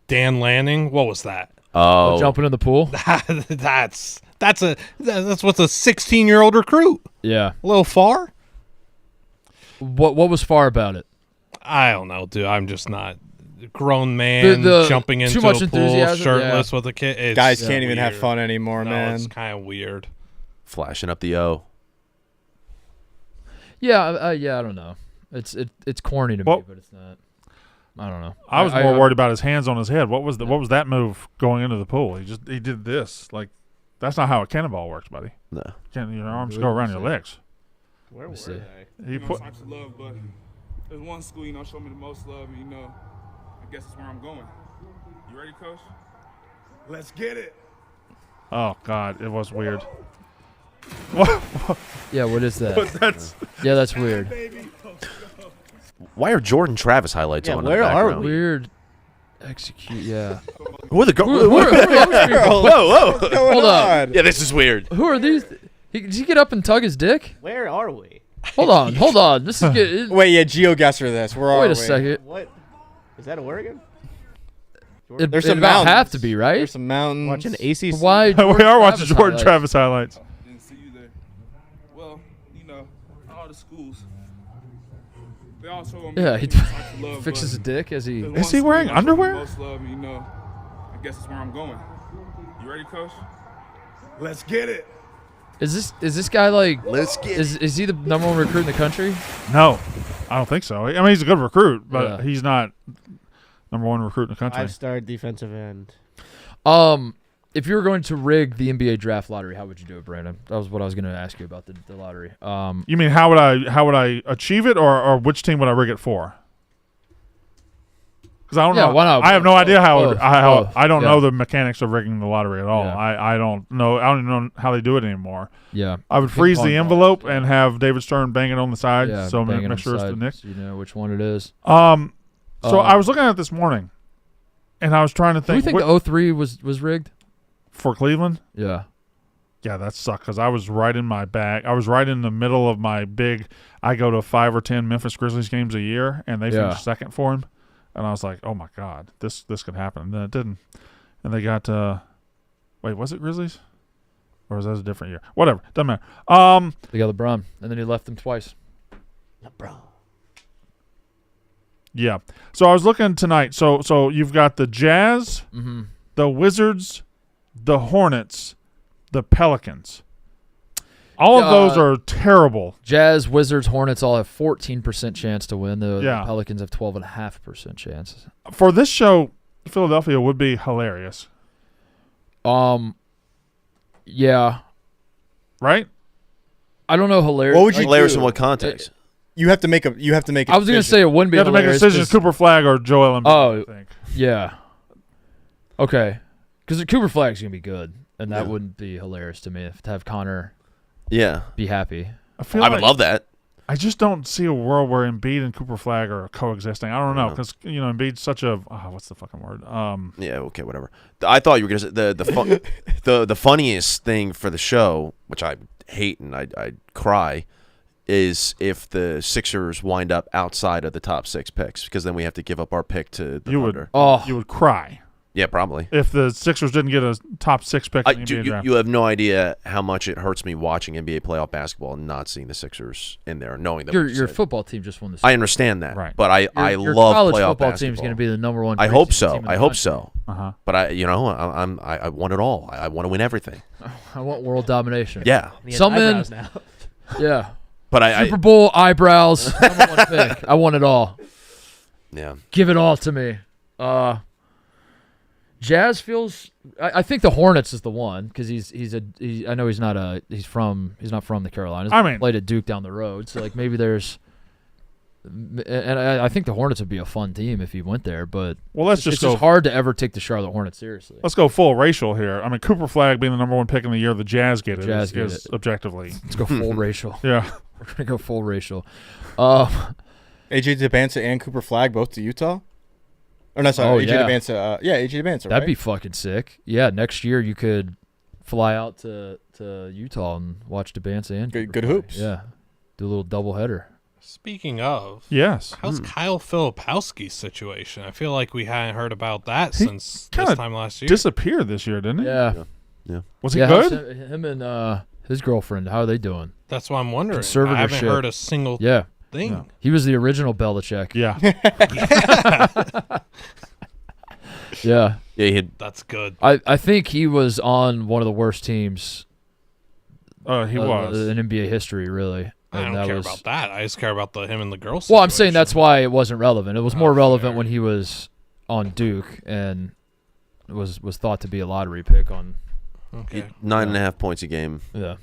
Dan Lanning. What was that? Oh, Jumping in the pool. that's what's a 16-year-old recruit. Yeah. A little far. What was far about it? I don't know, dude. I'm just not a grown man The jumping into too much a pool enthusiasm, shirtless with a kid. It's Guys can't even have weird. fun anymore, No, man. it's kind of weird. flashing up the O. Yeah, yeah. I don't know. It's corny to me, but it's not. I don't know. I was more worried about his hands on his head. What was that move going into the pool? He did this. Like, that's not how a cannonball works, buddy. No. Can't your arms go around your legs? Where were they? He put. Types of love, but there's one school, show me the most love, I guess that's where I'm going. You ready, Coach? Let's get it. Oh God, it was weird. What? Yeah, what is that? That's that's weird. Why are Jordan Travis highlights on? where in the are background? we? Weird. Execute. Yeah. Who are the Who are those people? Whoa! Hold up. Yeah, this is weird. Who are these? Did he get up and tug his dick? Where are we? Hold on. This is good. Wait, yeah, GeoGuessr this. Where are we? Wait a second. What? Is that Oregon? There's It some about mountains. have to be, right? There's some mountains. Watching ACC. Why? we are watching Jordan highlights? Travis highlights. Didn't see you there. Well, all the schools. They all show me Yeah, he types of love, fixes his but dick as he. there's Is one he school, wearing show me the underwear? most love, I guess that's where I'm going. You ready, Coach? Let's get it. Is this guy like? Let's get. Is he the number one recruit in the country? No, I don't think so. I mean, he's a good recruit, but Yeah. he's not number one recruit in the country. 5-star defensive end. If you were going to rig the NBA draft lottery, how would you do it, Brandon? That was what I was going to ask you about the lottery. You mean how would I achieve it, or which team would I rig it for? Because I don't know. why not? I have no idea how Both. I don't Yeah. know the mechanics of rigging the lottery at all. Yeah. I don't know. I don't even know how they do it anymore. Yeah. I would Ping freeze pong the balls, envelope yeah. and have David Stern bang it on the side, Yeah, so bang it make on sure the it's the side Nick. so you know which one it is. So I was looking at it this morning, and I was trying to Do you think. think the 03 was rigged? For Cleveland? Yeah. Yeah, that sucked because I was right in my bag. I was right in the middle of my big. I go to 5 or 10 Memphis Grizzlies games a year, and they finished second for him. And I was like, "Oh my God, this could happen." And then it didn't. And they got. Wait, was it Grizzlies? Or was that a different year? Whatever, doesn't matter. They got LeBron, and then he left them twice. LeBron. Yeah. So I was looking tonight. So you've got the Jazz, Mm-hmm. the Wizards, the Hornets, the Pelicans. All of those are terrible. Jazz, Wizards, Hornets all have 14% chance to win. The Yeah. Pelicans have 12.5% chance. For this show, Philadelphia would be hilarious, Yeah. right? I don't know. Hilarious. What would you Hilarious do? in what context? You have to make a. You have to make. I was going to say it wouldn't be You have to make a hilarious decision: 'cause- Cooper Flag or Joel Embiid. Oh. I think. Yeah. Okay. Because the Cooper Flag's going to be good, and that Yeah. wouldn't be hilarious to me to have Connor Yeah, be happy. I I would love that. I just don't see a world where Embiid and Cooper Flag are coexisting. I don't know because Embiid's such a what's the fucking word? Yeah, okay, whatever. I thought you were gonna say the funniest thing for the show, which I hate and I cry, is if the Sixers wind up outside of the top 6 picks, because then we have to give up our pick to the You would- Thunder. Oh, you would cry Yeah, probably. if the Sixers didn't get a top 6 pick in the NBA draft. You have no idea how much it hurts me watching NBA playoff basketball and not seeing the Sixers in there, knowing that your football team just won the I understand that, Right. but I your love college playoff football basketball. team is going to be the number one. I hope preseason so. team in the I hope country. so. Uh-huh. But I want it all. I want to win everything. I want world domination. Yeah, Some men, eyebrows now. yeah. but Super Bowl eyebrows. Number one pick. I want it all. yeah. Give it all to me. Jazz feels. I think the Hornets is the one because I know he's not from the Carolinas. I mean- played at Duke down the road, so like maybe there's. And I think the Hornets would be a fun team if he went there, but Well, let's it's just go. just hard to ever take the Charlotte Hornets seriously. Let's go full racial here. I mean, Cooper Flag being the number 1 pick in the year, the Jazz get it. Jazz is get it. objectively. Let's go full racial. Yeah. We're gonna go full racial. AJ DeBanza and Cooper Flag both to Utah. Or no, sorry, AJ DeBanza. Yeah, AJ DeBanza. That'd right? be fucking sick. Yeah, next year you could fly out to Utah and watch DeBanza and Good- Cooper good Flag. hoops. Yeah, do a little doubleheader. Speaking of, Yes. how's Kyle Filipowski's situation? I feel like we hadn't heard about that He since kinda this time last year. Disappeared this year, didn't he? Yeah, Was he how's good? him and his girlfriend, how are they doing? That's what I'm wondering. I Conservatorship. haven't heard a single Yeah, thing. No. he was the original Belichick. Yeah. Yeah, Yeah, That's good. I think he was on one of the worst teams He was. in NBA history. Really, I And don't care was, about that. I just care about him and the girl. Well, I'm saying situation. that's why it wasn't relevant. It was more relevant fair. when he was on Duke and was thought to be a lottery pick on. Okay. 9.5 points a game, Yeah.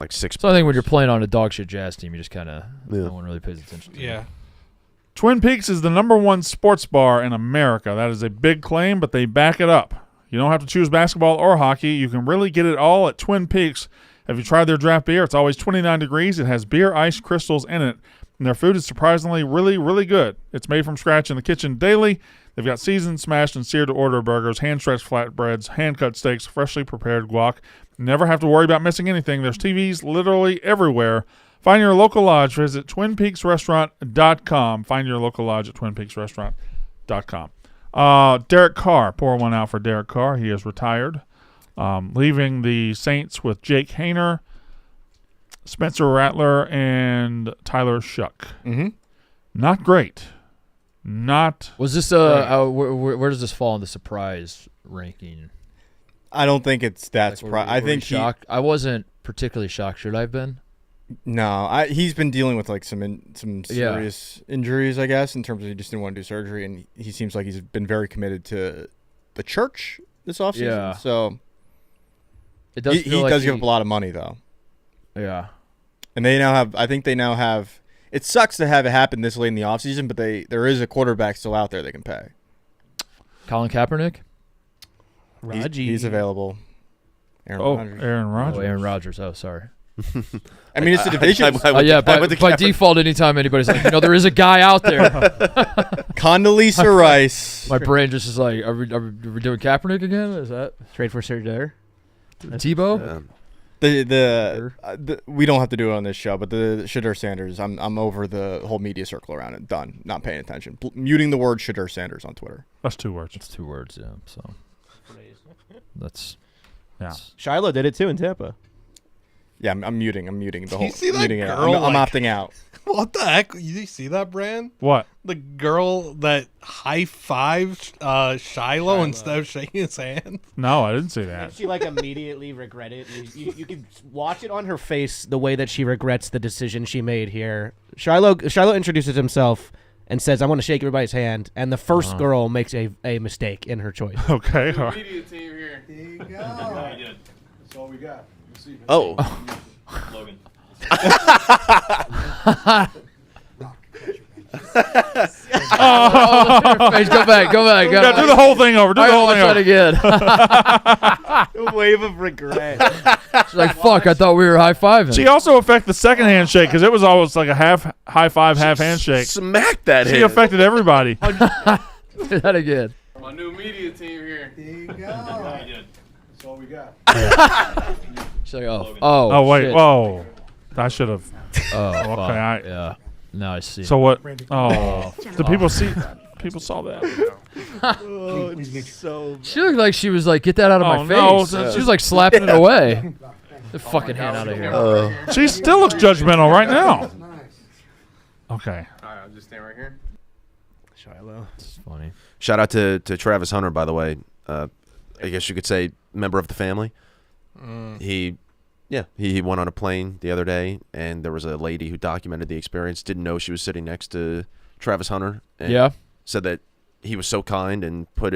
like 6. So I think when you're playing on a dog shit Jazz team, you just kind of Yeah. no one really pays attention to. Yeah. Twin Peaks is the #1 sports bar in America. That is a big claim, but they back it up. You don't have to choose basketball or hockey. You can really get it all at Twin Peaks. Have you tried their draft beer? It's always 29 degrees. It has beer ice crystals in it. And their food is surprisingly really, really good. It's made from scratch in the kitchen daily. They've got seasoned, smashed, and seared-to-order burgers, hand-stretched flatbreads, hand-cut steaks, freshly prepared guac. Never have to worry about missing anything. There's TVs literally everywhere. Find your local lodge. Visit TwinPeaksRestaurant.com. Find your local lodge at TwinPeaksRestaurant.com. Derek Carr. Pour one out for Derek Carr. He is retired. Leaving the Saints with Jake Hayner, Spencer Rattler, and Tyler Shuck. Mm-hmm. Not great. Not. Was this where does this fall in the surprise ranking? I don't think it's that Like, surprising. were I we think shocked. I wasn't particularly shocked. Should I have been? he's been dealing with like some serious injuries, I guess, in terms of he just didn't want to do surgery, and he seems like he's been very committed to the church this offseason. Yeah. So It does. he feel like does give up a lot of money though, Yeah. and they now have. I think they now have. It sucks to have it happen this late in the offseason, but there is a quarterback still out there they can pay. Colin Kaepernick. He's available. Aaron Rodgers. Aaron Rodgers. Oh, Aaron Rodgers. Oh, sorry. I mean, it's the division. Yeah, by default, anytime anybody's like, there is a guy out there. Condoleezza Rice. My brain just is like, are we doing Kaepernick again? Is that Trade for Sir there? Tebow? We don't have to do it on this show, but the Shadur Sanders, I'm over the whole media circle around it. Done. Not paying attention. Muting the word Shadur Sanders on Twitter. That's 2 words. It's 2 words, yeah. So that's Shiloh did it too in Tampa. Yeah, I'm muting the whole. You see that muting it. girl, I'm like- opting out. What the heck? You see that, Brand? What? The girl that high-fived Shiloh instead of shaking his hand? No, I didn't see that. She immediately regretted it. You can watch it on her face the way that she regrets the decision she made here. Shiloh introduces himself and says, "I want to shake everybody's hand," and the first girl makes a mistake in her choice. Okay. All right. Media team here. There you go. That's all we got. We'll see. Oh. Logan. Go back. Yeah, do the whole thing over. Do the whole thing Try it over. again. Wave of regret. She's like, fuck, I thought we were high-fiving. She also affected the second handshake because it was almost like a half high five, half handshake. Smack that She hand. affected everybody. Do that again. My new media team here. There you go. That's all we got. She's like, oh, Oh, wait. shit. Whoa. I should have. Oh, Okay. fuck. Yeah. Now I see. So what? Oh. The people see. People saw that. She looked like she was like, get that out of my no, face. so- She was like slapping it away. Get the fucking hand out of here. She still looks judgmental right now. Okay. All right, I'll just stand right here. Shiloh. It's funny. Shout out to Travis Hunter, by the way. I guess you could say member of the family. He went on a plane the other day, and there was a lady who documented the experience. Didn't know she was sitting next to Travis Hunter. And Yeah. said that he was so kind and put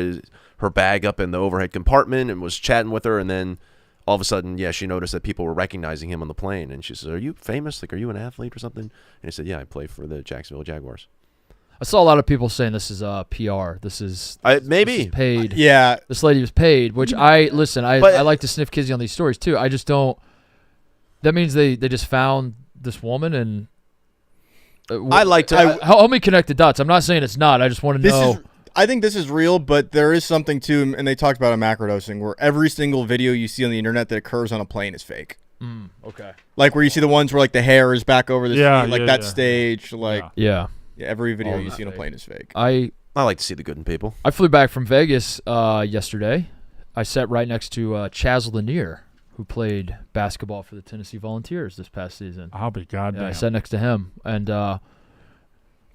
her bag up in the overhead compartment and was chatting with her, and then all of a sudden, she noticed that people were recognizing him on the plane, and she said, "Are you famous? Like, are you an athlete or something?" And he said, "Yeah, I play for the Jacksonville Jaguars." I saw a lot of people saying this is PR. This is maybe this is paid. Yeah. This lady was paid, which I like to sniff Kizzy on these stories too. I just don't. That means they just found this woman and. I like to help me connect the dots. I'm not saying it's not. I just want to know. I think this is real, but there is something too, and they talked about a macrodosing where every single video you see on the internet that occurs on a plane is fake. Okay. Like where you see the ones where like the hair is back over the seat, like that stage, like Yeah. every video All you that see on a fake. plane is fake. I like to see the good in people. I flew back from Vegas yesterday. I sat right next to Chaz Lanier, who played basketball for the Tennessee Volunteers this past season. I'll be goddamn. Yeah, I sat next to him, and I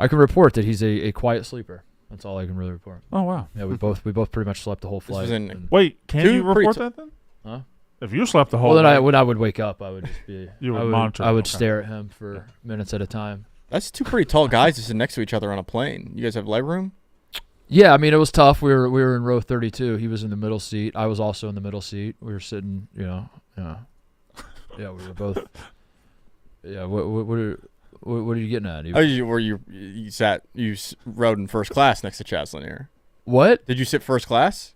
can report that he's a quiet sleeper. That's all I can really report. Oh wow. Yeah, we both pretty much slept the whole flight. was in- Wait, can Two you pretty report t- that then? Huh? If you slept the whole Well, then night, when I would wake up, I would just be. You would I would, monitor I him, would okay. stare at him for minutes at a time. That's two pretty tall guys to sit next to each other on a plane. You guys have leg room? Yeah, I mean it was tough. We were in row 32. He was in the middle seat. I was also in the middle seat. We were sitting, yeah, we were both. Yeah, what are you getting at? You rode in first class next to Chaz Lanier. What? Did you sit first class?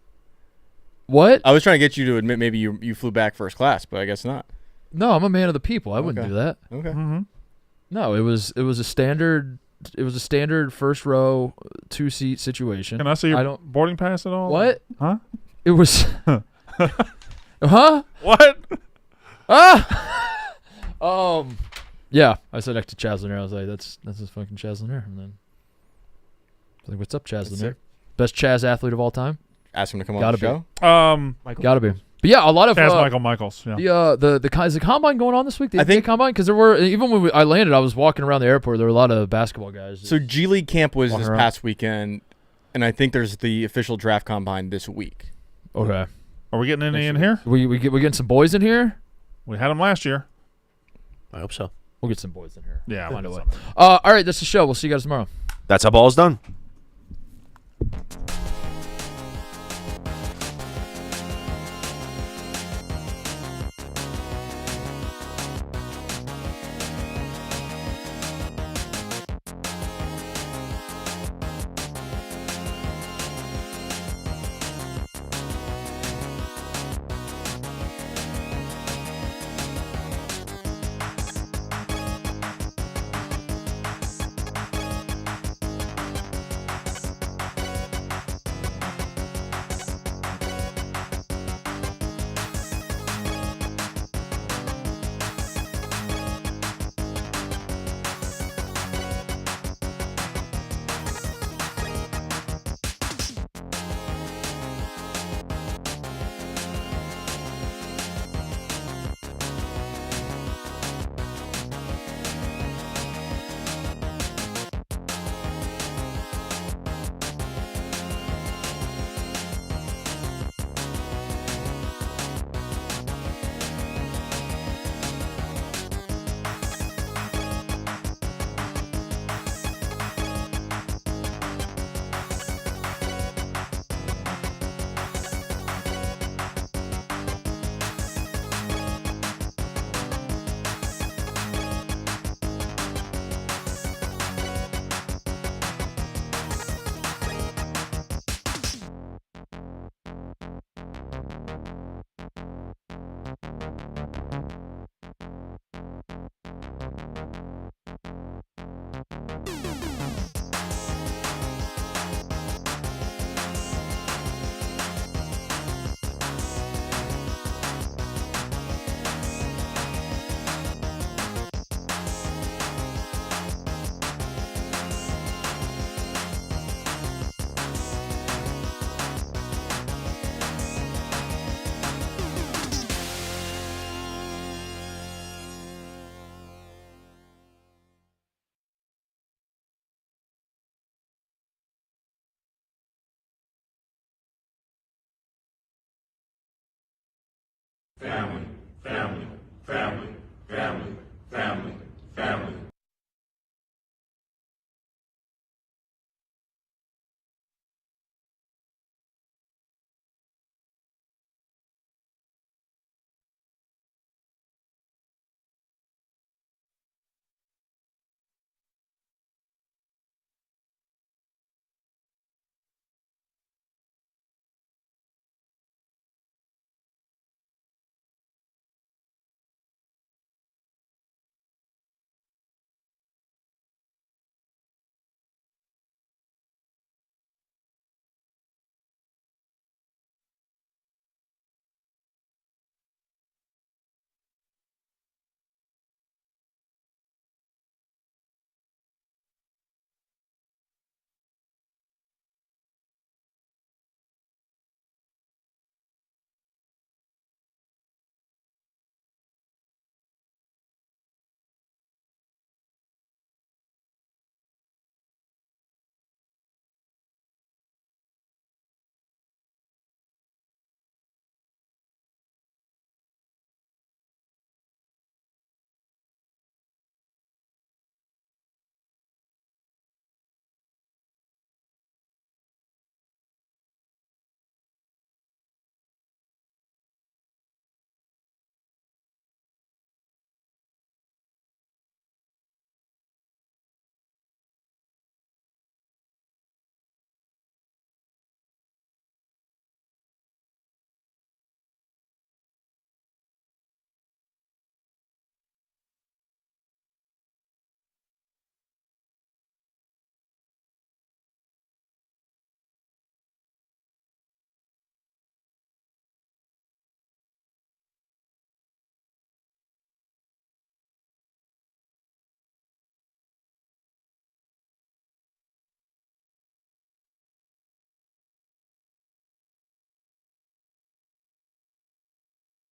What? I was trying to get you to admit maybe you flew back first class, but I guess not. No, I'm a man of the people. I wouldn't Okay. do that. Okay. Mm-hmm. No, it was a standard first row 2-seat situation. Can I see your boarding pass at all? What? Huh? It was huh? What? Yeah, I sat next to Chaz Lanier. I was like, that's just fucking Chaz Lanier. And then I was like, what's up, Chaz Lanier? it. Best Chaz athlete of all time? Ask him to come on Gotta the be. show. Gotta be. But yeah, a lot of Chaz Michaels. Yeah. is the combine going on this week? The I think- NBA combine, because there were, even when I landed, I was walking around the airport. There were a lot of basketball guys. So G League camp was Walking this around. past weekend, and I think there's the official draft combine this week. Okay, Are we getting any in here? we getting some boys in here. We had them last year. I hope so. We'll get some boys in here. Yeah. Find a we'll way. get some. All right, that's the show. We'll see you guys tomorrow. That's how ball is done.